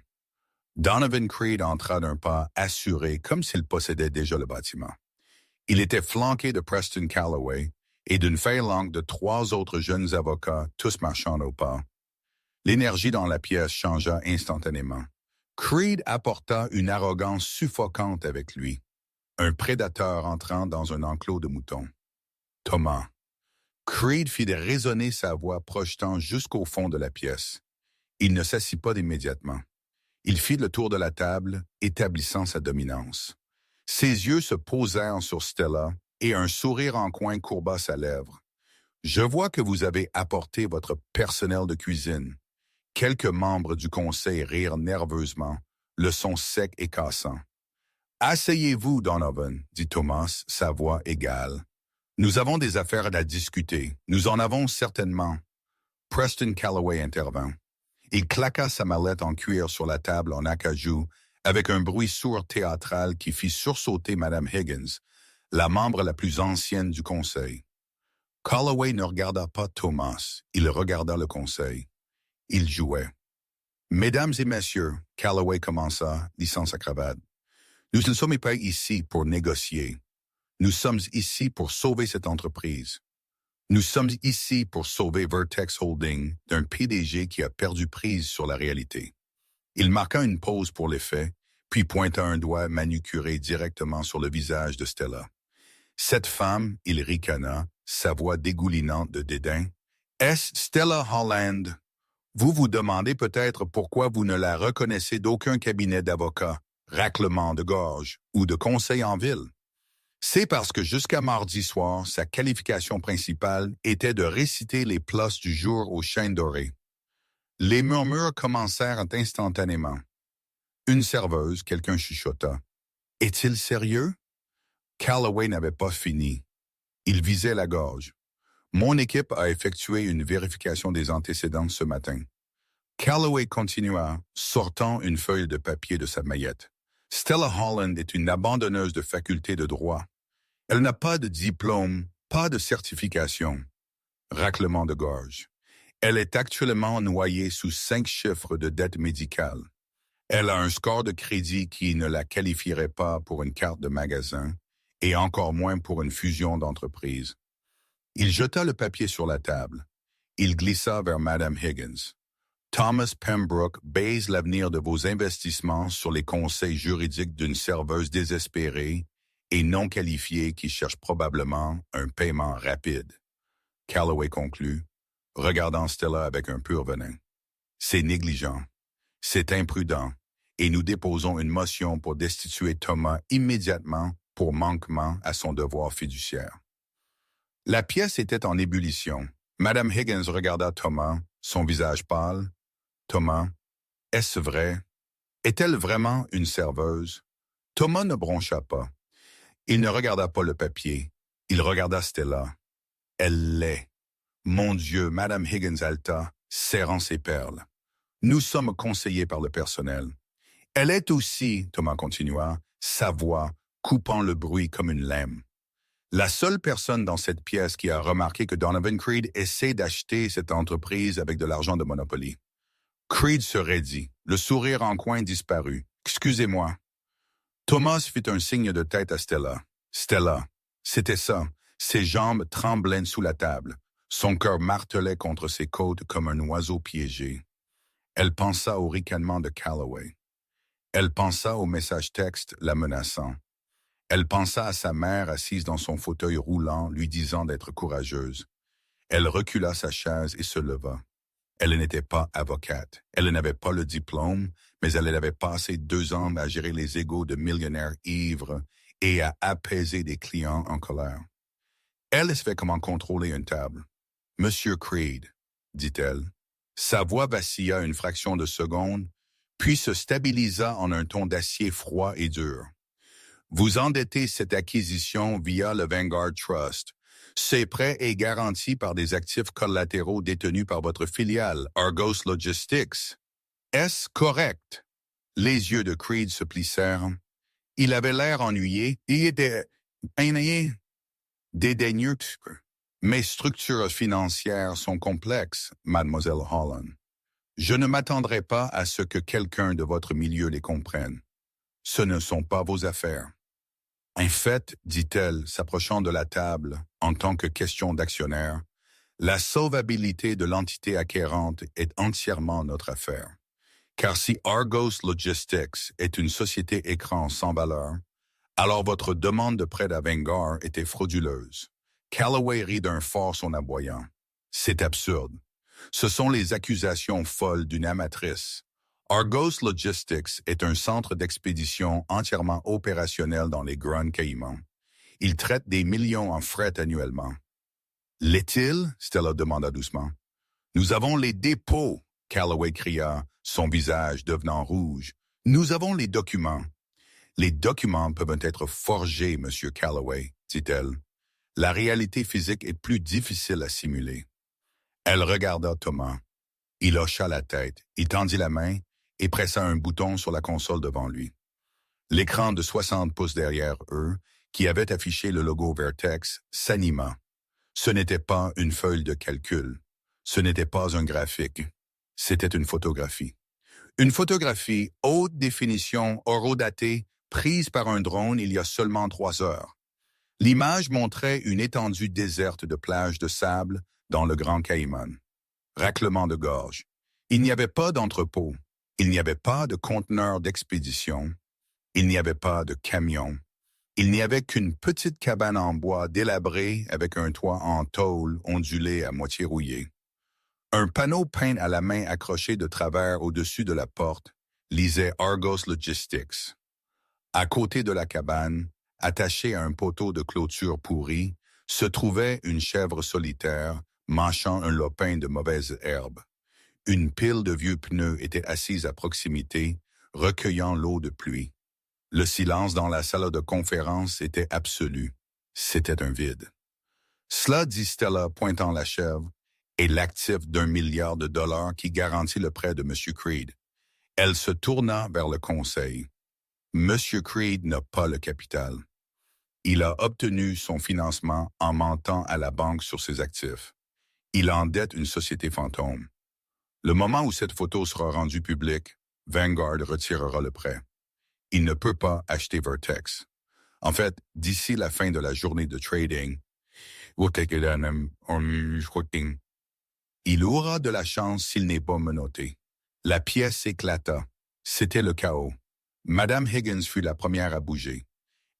Speaker 1: Donovan Creed entra d'un pas assuré comme s'il possédait déjà le bâtiment. Il était flanqué de Preston Calloway et d'une phalange de 3 autres jeunes avocats, tous marchant au pas. L'énergie dans la pièce changea instantanément. Creed apporta une arrogance suffocante avec lui, un prédateur entrant dans un enclos de moutons. Thomas. Creed fit résonner sa voix projetant jusqu'au fond de la pièce. Il ne s'assit pas immédiatement. Il fit le tour de la table, établissant sa dominance. Ses yeux se posèrent sur Stella et un sourire en coin courba sa lèvre. « Je vois que vous avez apporté votre personnel de cuisine. » Quelques membres du conseil rirent nerveusement, le son sec et cassant. « Asseyez-vous, Donovan, » dit Thomas, sa voix égale. « Nous avons des affaires à discuter. Nous en avons certainement. » Preston Calloway intervint. Il claqua sa mallette en cuir sur la table en acajou avec un bruit sourd théâtral qui fit sursauter Mme Higgins, la membre la plus ancienne du conseil. Calloway ne regarda pas Thomas, il regarda le conseil. Il jouait. « Mesdames et messieurs, » Calloway commença, lissant sa cravate, « nous ne sommes pas ici pour négocier. Nous sommes ici pour sauver cette entreprise. Nous sommes ici pour sauver Vertex Holding d'un PDG qui a perdu prise sur la réalité. » Il marqua une pause pour l'effet, puis pointa un doigt manucuré directement sur le visage de Stella. Cette femme, il ricana, sa voix dégoulinante de dédain. « Est-ce Stella Holland? Vous vous demandez peut-être pourquoi vous ne la reconnaissez d'aucun cabinet d'avocats, raclement de gorge ou de conseil en ville. C'est parce que jusqu'à mardi soir, sa qualification principale était de réciter les plats du jour aux chaînes dorées. Les murmures commencèrent instantanément. Une serveuse, quelqu'un chuchota. « Est-il sérieux? » Calloway n'avait pas fini. Il visait la gorge. « Mon équipe a effectué une vérification des antécédents ce matin. » Calloway continua, sortant une feuille de papier de sa maillette. « Stella Holland est une abandonneuse de faculté de droit. Elle n'a pas de diplôme, pas de certification. » Raclement de gorge. « Elle est actuellement noyée sous 5 chiffres de dette médicale. Elle a un score de crédit qui ne la qualifierait pas pour une carte de magasin et encore moins pour une fusion d'entreprise. » Il jeta le papier sur la table. Il glissa vers Mme Higgins. « Thomas Pembroke base l'avenir de vos investissements sur les conseils juridiques d'une serveuse désespérée et non qualifiée qui cherche probablement un paiement rapide. » Calloway conclut, regardant Stella avec un pur venin. « C'est négligent, c'est imprudent, et nous déposons une motion pour destituer Thomas immédiatement pour manquement à son devoir fiduciaire. » La pièce était en ébullition. Mme Higgins regarda Thomas, son visage pâle. « Thomas, est-ce vrai? Est-elle vraiment une serveuse? » Thomas ne broncha pas. Il ne regarda pas le papier. Il regarda Stella. « Elle l'est. Mon Dieu, Madame Higgins halta, serrant ses perles. Nous sommes conseillés par le personnel. Elle est aussi, Thomas continua, sa voix, coupant le bruit comme une lame. La seule personne dans cette pièce qui a remarqué que Donovan Creed essaie d'acheter cette entreprise avec de l'argent de Monopoly. Creed se raidit. Le sourire en coin disparut. « Excusez-moi. » Thomas fit un signe de tête à Stella. Stella, c'était ça. Ses jambes tremblaient sous la table. Son cœur martelait contre ses côtes comme un oiseau piégé. Elle pensa au ricanement de Calloway. Elle pensa au message texte la menaçant. Elle pensa à sa mère assise dans son fauteuil roulant, lui disant d'être courageuse. Elle recula sa chaise et se leva. Elle n'était pas avocate. Elle n'avait pas le diplôme, mais elle avait passé 2 ans à gérer les égos de millionnaires ivres et à apaiser des clients en colère. Elle savait comment contrôler une table. « Monsieur Creed », dit-elle. Sa voix vacilla une fraction de seconde, puis se stabilisa en un ton d'acier froid et dur. « Vous endettez cette acquisition via le Vanguard Trust. Ces prêts est garanti par des actifs collatéraux détenus par votre filiale, Argos Logistics. Est-ce correct? » Les yeux de Creed se plissèrent. Il avait l'air ennuyé. Il était dédaigneux. « Mes structures financières sont complexes, mademoiselle Holland. Je ne m'attendrai pas à ce que quelqu'un de votre milieu les comprenne. Ce ne sont pas vos affaires. » En fait, dit-elle, s'approchant de la table, en tant que question d'actionnaire, la solvabilité de l'entité acquérante est entièrement notre affaire. Car si Argos Logistics est une société écran sans valeur, alors votre demande de prêt à Vanguard était frauduleuse. Calloway rit d'un fort en aboyant. C'est absurde. Ce sont les accusations folles d'une amatrice. Argos Logistics est un centre d'expédition entièrement opérationnel dans les Grands Caïmans. Il traite des millions en fret annuellement. « L'est-il? » Stella demanda doucement. « Nous avons les dépôts, » Calloway cria, son visage devenant rouge. « Nous avons les documents. »« Les documents peuvent être forgés, Monsieur Calloway, » dit-elle. « La réalité physique est plus difficile à simuler. » Elle regarda Thomas. Il hocha la tête, il tendit la main et pressa un bouton sur la console devant lui. L'écran de 60 pouces derrière eux, qui avait affiché le logo Vertex, s'anima. Ce n'était pas une feuille de calcul. Ce n'était pas un graphique. C'était une photographie. Une photographie haute définition horodatée prise par un drone il y a seulement 3 heures. L'image montrait une étendue déserte de plages de sable dans le Grand Caïman. Raclement de gorge. Il n'y avait pas d'entrepôt. Il n'y avait pas de conteneur d'expédition. Il n'y avait pas de camion. Il n'y avait qu'une petite cabane en bois délabrée avec un toit en tôle ondulé à moitié rouillé. Un panneau peint à la main accroché de travers au-dessus de la porte lisait Argos Logistics. À côté de la cabane, attachée à un poteau de clôture pourri, se trouvait une chèvre solitaire mâchant un lopin de mauvaise herbe. Une pile de vieux pneus était assise à proximité, recueillant l'eau de pluie. Le silence dans la salle de conférence était absolu. C'était un vide. Cela, dit Stella, pointant la chèvre, est l'actif d'1 milliard de dollars qui garantit le prêt de M. Creed. Elle se tourna vers le conseil. M. Creed n'a pas le capital. Il a obtenu son financement en mentant à la banque sur ses actifs. Il endette une société fantôme. Le moment où cette photo sera rendue publique, Vanguard retirera le prêt. Il ne peut pas acheter Vertex. En fait, d'ici la fin de la journée de trading, il aura de la chance s'il n'est pas menotté. La pièce éclata. C'était le chaos. Madame Higgins fut la première à bouger.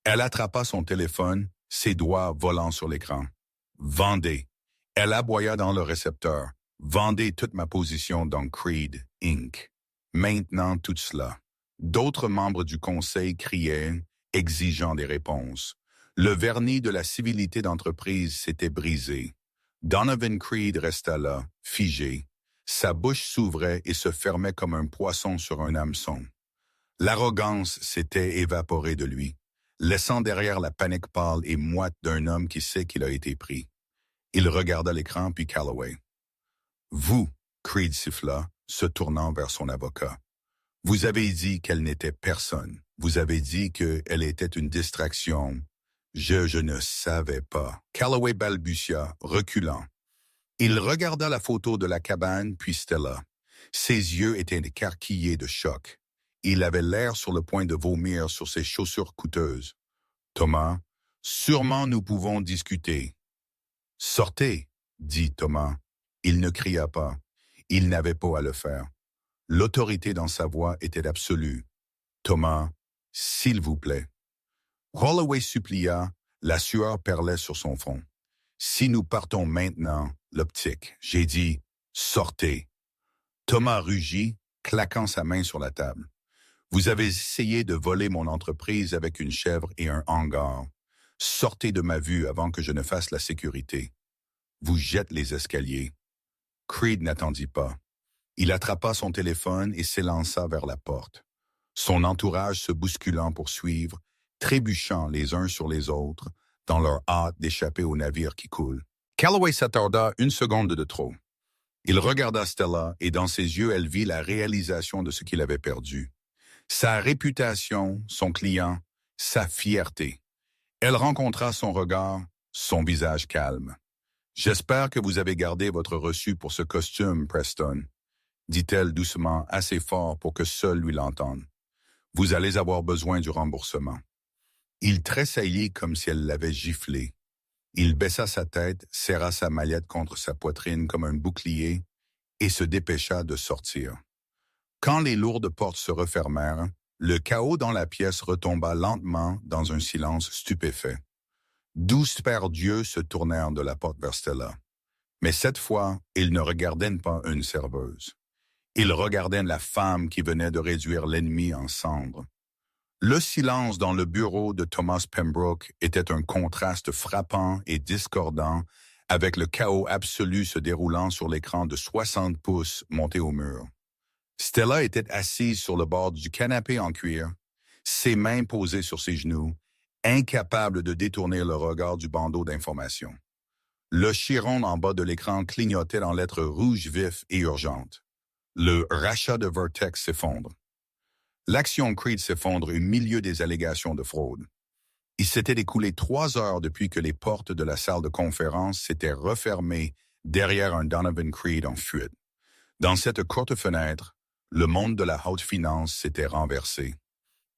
Speaker 1: Elle attrapa son téléphone, ses doigts volant sur l'écran. « Vendez !» Elle aboya dans le récepteur. « Vendez toute ma position dans Creed, Inc. » Maintenant tout cela. D'autres membres du conseil criaient, exigeant des réponses. Le vernis de la civilité d'entreprise s'était brisé. Donovan Creed resta là, figé. Sa bouche s'ouvrait et se fermait comme un poisson sur un hameçon. L'arrogance s'était évaporée de lui, laissant derrière la panique pâle et moite d'un homme qui sait qu'il a été pris. Il regarda l'écran puis Calloway. Vous, Creed siffla, se tournant vers son avocat. Vous avez dit qu'elle n'était personne. Vous avez dit qu'elle était une distraction. Je ne savais pas. Calloway balbutia, reculant. Il regarda la photo de la cabane puis Stella. Ses yeux étaient écarquillés de choc. Il avait l'air sur le point de vomir sur ses chaussures coûteuses. Thomas, sûrement nous pouvons discuter. Sortez, dit Thomas. Il ne cria pas. Il n'avait pas à le faire. L'autorité dans sa voix était absolue. Thomas, s'il vous plaît. Holloway supplia, la sueur perlait sur son front. Si nous partons maintenant, l'optique, j'ai dit, sortez. Thomas rugit, claquant sa main sur la table. Vous avez essayé de voler mon entreprise avec une chèvre et un hangar. Sortez de ma vue avant que je ne fasse la sécurité. Vous jette les escaliers. Creed n'attendit pas. Il attrapa son téléphone et s'élança vers la porte. Son entourage se bousculant pour suivre, trébuchant les uns sur les autres, dans leur hâte d'échapper au navire qui coule. Calloway s'attarda une seconde de trop. Il regarda Stella et dans ses yeux, elle vit la réalisation de ce qu'il avait perdu. Sa réputation, son client, sa fierté. Elle rencontra son regard, son visage calme. « J'espère que vous avez gardé votre reçu pour ce costume, Preston, » dit-elle doucement, assez fort pour que seul lui l'entende. « Vous allez avoir besoin du remboursement. » Il tressaillit comme si elle l'avait giflé. Il baissa sa tête, serra sa mallette contre sa poitrine comme un bouclier et se dépêcha de sortir. Quand les lourdes portes se refermèrent, le chaos dans la pièce retomba lentement dans un silence stupéfait. 12 paires d'yeux se tournèrent de la porte vers Stella. Mais cette fois, ils ne regardaient pas une serveuse. Ils regardaient la femme qui venait de réduire l'ennemi en cendres. Le silence dans le bureau de Thomas Pembroke était un contraste frappant et discordant avec le chaos absolu se déroulant sur l'écran de 60 pouces monté au mur. Stella était assise sur le bord du canapé en cuir, ses mains posées sur ses genoux, incapable de détourner le regard du bandeau d'information. Le chiron en bas de l'écran clignotait en lettres rouges vives et urgentes. Le rachat de Vertex s'effondre. L'action Creed s'effondre au milieu des allégations de fraude. Il s'était écoulé 3 heures depuis que les portes de la salle de conférence s'étaient refermées derrière un Donovan Creed en fuite. Dans cette courte fenêtre, le monde de la haute finance s'était renversé.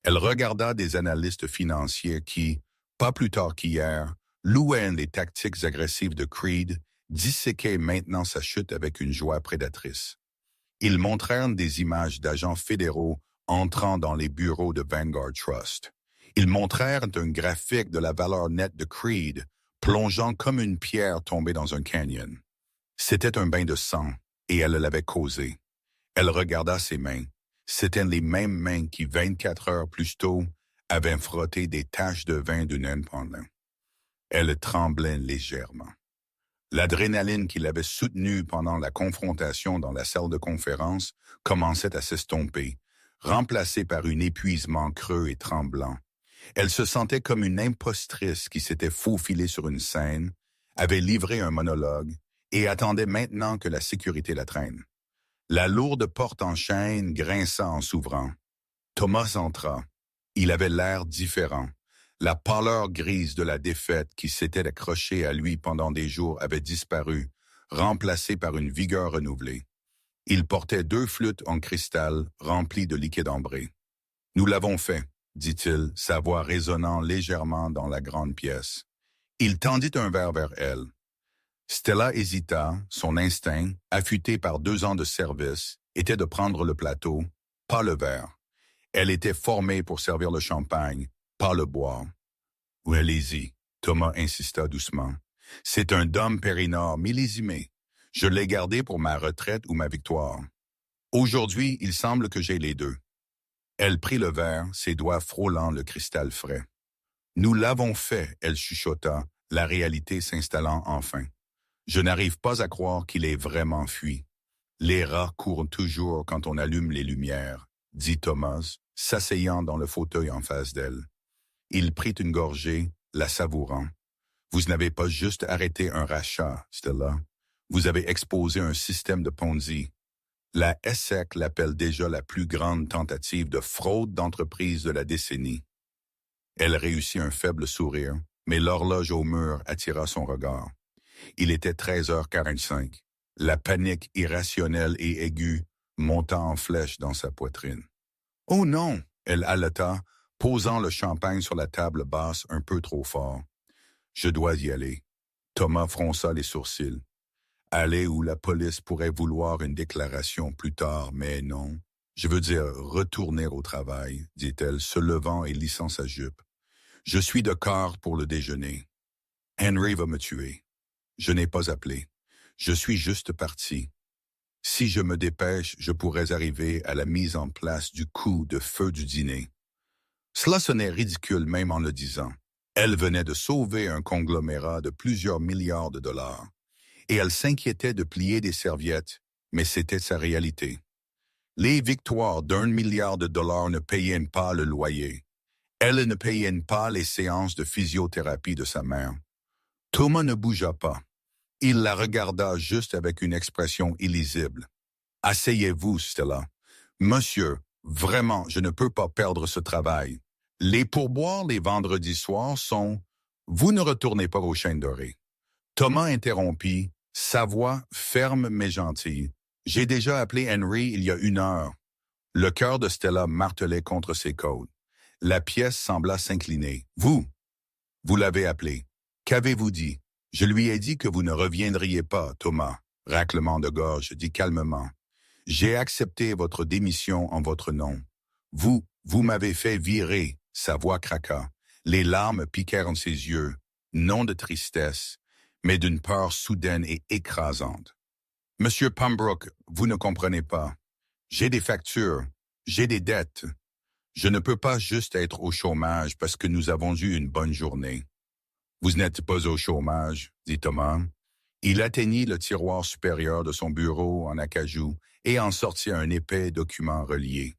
Speaker 1: Elle regarda des analystes financiers qui, pas plus tard qu'hier, louaient les tactiques agressives de Creed, disséquaient maintenant sa chute avec une joie prédatrice. Ils montrèrent des images d'agents fédéraux entrant dans les bureaux de Vanguard Trust. Ils montrèrent un graphique de la valeur nette de Creed, plongeant comme une pierre tombée dans un canyon. C'était un bain de sang, et elle l'avait causé. Elle regarda ses mains. C'étaient les mêmes mains qui, 24 heures plus tôt, avaient frotté des taches de vin du naine pendant. Elle tremblait légèrement. L'adrénaline qui l'avait soutenue pendant la confrontation dans la salle de conférence commençait à s'estomper, remplacée par un épuisement creux et tremblant. Elle se sentait comme une impostrice qui s'était faufilée sur une scène, avait livré un monologue et attendait maintenant que la sécurité la traîne. La lourde porte en chêne grinça en s'ouvrant. Thomas entra. Il avait l'air différent. La pâleur grise de la défaite qui s'était accrochée à lui pendant des jours avait disparu, remplacée par une vigueur renouvelée. Il portait 2 flûtes en cristal remplies de liquide ambré. « Nous l'avons fait », dit-il, sa voix résonnant légèrement dans la grande pièce. Il tendit un verre vers elle. Stella hésita, son instinct, affûté par 2 ans de service, était de prendre le plateau, pas le verre. Elle était formée pour servir le champagne, pas le boire. « Oui, allez-y », Thomas insista doucement. « C'est un Dom Périgord millésimé. Je l'ai gardé pour ma retraite ou ma victoire. Aujourd'hui, il semble que j'ai les deux. » Elle prit le verre, ses doigts frôlant le cristal frais. « Nous l'avons fait », elle chuchota, la réalité s'installant enfin. « Je n'arrive pas à croire qu'il ait vraiment fui. Les rats courent toujours quand on allume les lumières, » dit Thomas, s'asseyant dans le fauteuil en face d'elle. Il prit une gorgée, la savourant. « Vous n'avez pas juste arrêté un rachat, Stella. Vous avez exposé un système de Ponzi. La SEC l'appelle déjà la plus grande tentative de fraude d'entreprise de la décennie. Elle réussit un faible sourire, mais l'horloge au mur attira son regard. Il était 13h45. La panique irrationnelle et aiguë monta en flèche dans sa poitrine. « Oh non !» elle haleta, posant le champagne sur la table basse un peu trop fort. « Je dois y aller. » Thomas fronça les sourcils. Aller où la police pourrait vouloir une déclaration plus tard, mais non. Je veux dire retourner au travail, dit-elle, se levant et lissant sa jupe. Je suis de quart pour le déjeuner. Henry va me tuer. Je n'ai pas appelé. Je suis juste parti. Si je me dépêche, je pourrais arriver à la mise en place du coup de feu du dîner. Cela sonnait ridicule même en le disant. Elle venait de sauver un conglomérat de plusieurs milliards de dollars. Et elle s'inquiétait de plier des serviettes, mais c'était sa réalité. Les victoires d'1 milliard de dollars ne payaient pas le loyer. Elle ne payait pas les séances de physiothérapie de sa mère. Thomas ne bougea pas. Il la regarda juste avec une expression illisible. « Asseyez-vous, Stella. Monsieur, vraiment, je ne peux pas perdre ce travail. Les pourboires les vendredis soirs sont... Vous ne retournez pas aux chaînes dorées. » Thomas interrompit, sa voix ferme mais gentille. « J'ai déjà appelé Henry il y a 1 heure. » Le cœur de Stella martelait contre ses côtes. La pièce sembla s'incliner. « Vous l'avez appelé. Qu'avez-vous dit? » « Je lui ai dit que vous ne reviendriez pas, Thomas. » Raclement de gorge, dit calmement. « J'ai accepté votre démission en votre nom. Vous m'avez fait virer. » Sa voix craqua. Les larmes piquèrent en ses yeux, non de tristesse, mais d'une peur soudaine et écrasante. « Monsieur Pembroke, vous ne comprenez pas. J'ai des factures, j'ai des dettes. Je ne peux pas juste être au chômage parce que nous avons eu une bonne journée. » « Vous n'êtes pas au chômage, » dit Thomas. Il atteignit le tiroir supérieur de son bureau en acajou et en sortit un épais document relié.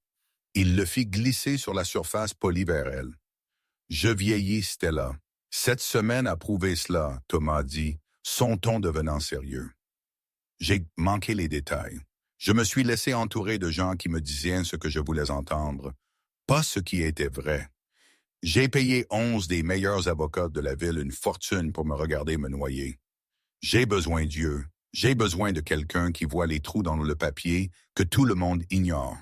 Speaker 1: Il le fit glisser sur la surface polie vers elle. « Je vieillis, Stella. Cette semaine a prouvé cela, » Thomas dit, son ton devenant sérieux. J'ai manqué les détails. Je me suis laissé entourer de gens qui me disaient ce que je voulais entendre, pas ce qui était vrai. J'ai payé 11 des meilleurs avocats de la ville une fortune pour me regarder me noyer. J'ai besoin d'Dieu. J'ai besoin de quelqu'un qui voit les trous dans le papier que tout le monde ignore.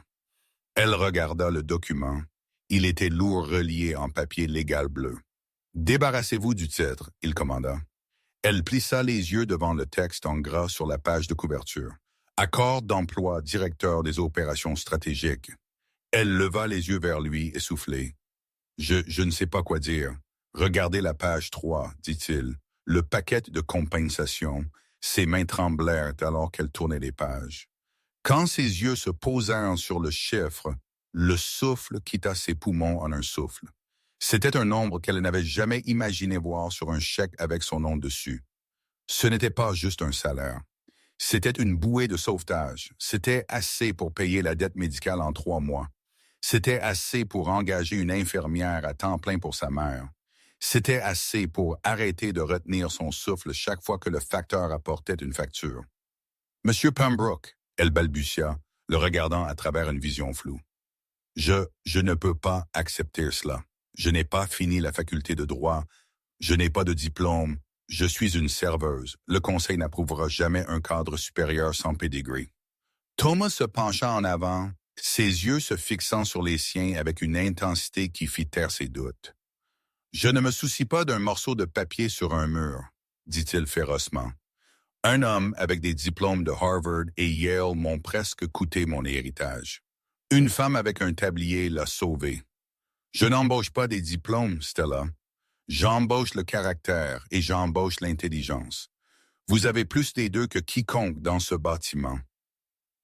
Speaker 1: Elle regarda le document. Il était lourd relié en papier légal bleu. « Débarrassez-vous du titre, » il commanda. Elle plissa les yeux devant le texte en gras sur la page de couverture. « Accord d'emploi directeur des opérations stratégiques. » Elle leva les yeux vers lui, essoufflée. Je ne sais pas quoi dire. Regardez la page 3, dit-il. Le paquet de compensation. Ses mains tremblèrent alors qu'elle tournait les pages. Quand ses yeux se posèrent sur le chiffre, le souffle quitta ses poumons en un souffle. C'était un nombre qu'elle n'avait jamais imaginé voir sur un chèque avec son nom dessus. Ce n'était pas juste un salaire. C'était une bouée de sauvetage. C'était assez pour payer la dette médicale en 3 mois. C'était assez pour engager une infirmière à temps plein pour sa mère. C'était assez pour arrêter de retenir son souffle chaque fois que le facteur apportait une facture. « Monsieur Pembroke, » elle balbutia, le regardant à travers une vision floue. « Je ne peux pas accepter cela. Je n'ai pas fini la faculté de droit. Je n'ai pas de diplôme. Je suis une serveuse. Le conseil n'approuvera jamais un cadre supérieur sans pedigree. » Thomas se pencha en avant, ses yeux se fixant sur les siens avec une intensité qui fit taire ses doutes. « Je ne me soucie pas d'un morceau de papier sur un mur, » dit-il férocement. « Un homme avec des diplômes de Harvard et Yale m'ont presque coûté mon héritage. Une femme avec un tablier l'a sauvé. Je n'embauche pas des diplômes, Stella. J'embauche le caractère et j'embauche l'intelligence. Vous avez plus des deux que quiconque dans ce bâtiment. »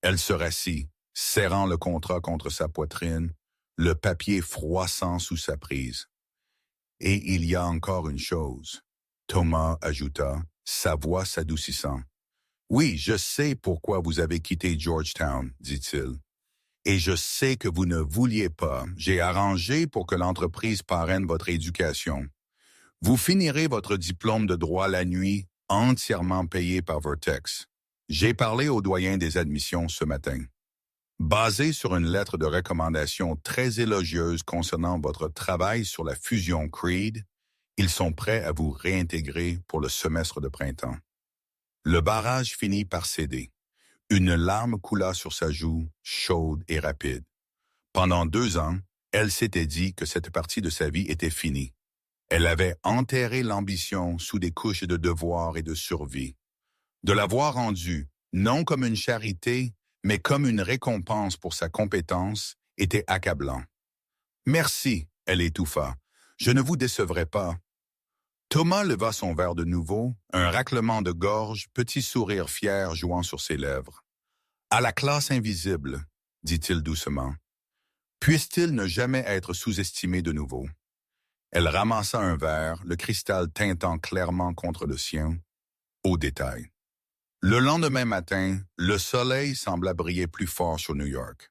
Speaker 1: Elle se rassit, serrant le contrat contre sa poitrine, le papier froissant sous sa prise. « Et il y a encore une chose, » Thomas ajouta, sa voix s'adoucissant. « Oui, je sais pourquoi vous avez quitté Georgetown, dit-il. Et je sais que vous ne vouliez pas. J'ai arrangé pour que l'entreprise parraine votre éducation. Vous finirez votre diplôme de droit la nuit, entièrement payé par Vertex. J'ai parlé au doyen des admissions ce matin. Basé sur une lettre de recommandation très élogieuse concernant votre travail sur la fusion Creed, ils sont prêts à vous réintégrer pour le semestre de printemps. Le barrage finit par céder. Une larme coula sur sa joue, chaude et rapide. Pendant 2 ans, elle s'était dit que cette partie de sa vie était finie. Elle avait enterré l'ambition sous des couches de devoir et de survie. De l'avoir rendue, non comme une charité, mais comme une récompense pour sa compétence, était accablant. « Merci », elle étouffa. « Je ne vous décevrai pas. » Thomas leva son verre de nouveau, un raclement de gorge, petit sourire fier jouant sur ses lèvres. « À la classe invisible, » dit-il doucement. « Puisse-t-il ne jamais être sous-estimé de nouveau. » Elle ramassa un verre, le cristal tintant clairement contre le sien, au détail. Le lendemain matin, le soleil sembla briller plus fort sur New York.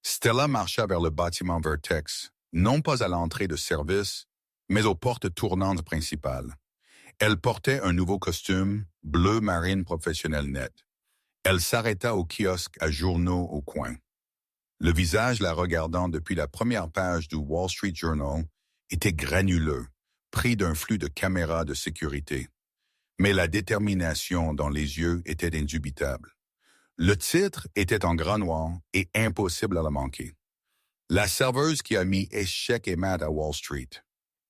Speaker 1: Stella marcha vers le bâtiment Vertex, non pas à l'entrée de service, mais aux portes tournantes principales. Elle portait un nouveau costume, bleu marine professionnel net. Elle s'arrêta au kiosque à journaux au coin. Le visage la regardant depuis la première page du Wall Street Journal était granuleux, pris d'un flux de caméras de sécurité. Mais la détermination dans les yeux était indubitable. Le titre était en grand noir et impossible à la manquer. La serveuse qui a mis échec et mat à Wall Street.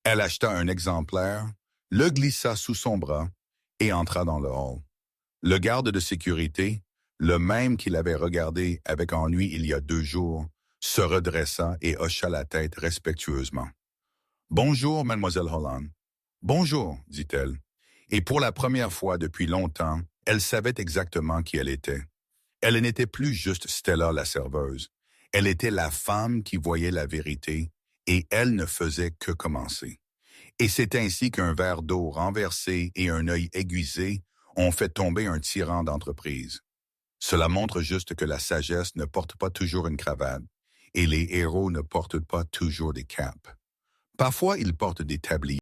Speaker 1: Elle acheta un exemplaire, le glissa sous son bras et entra dans le hall. Le garde de sécurité, le même qu'il avait regardé avec ennui il y a 2 jours, se redressa et hocha la tête respectueusement. « Bonjour, mademoiselle Holland. »« Bonjour, » dit-elle. Et pour la première fois depuis longtemps, elle savait exactement qui elle était. Elle n'était plus juste Stella la serveuse. Elle était la femme qui voyait la vérité, et elle ne faisait que commencer. Et c'est ainsi qu'un verre d'eau renversé et un œil aiguisé ont fait tomber un tyran d'entreprise. Cela montre juste que la sagesse ne porte pas toujours une cravate, et les héros ne portent pas toujours des capes. Parfois, ils portent des tabliers.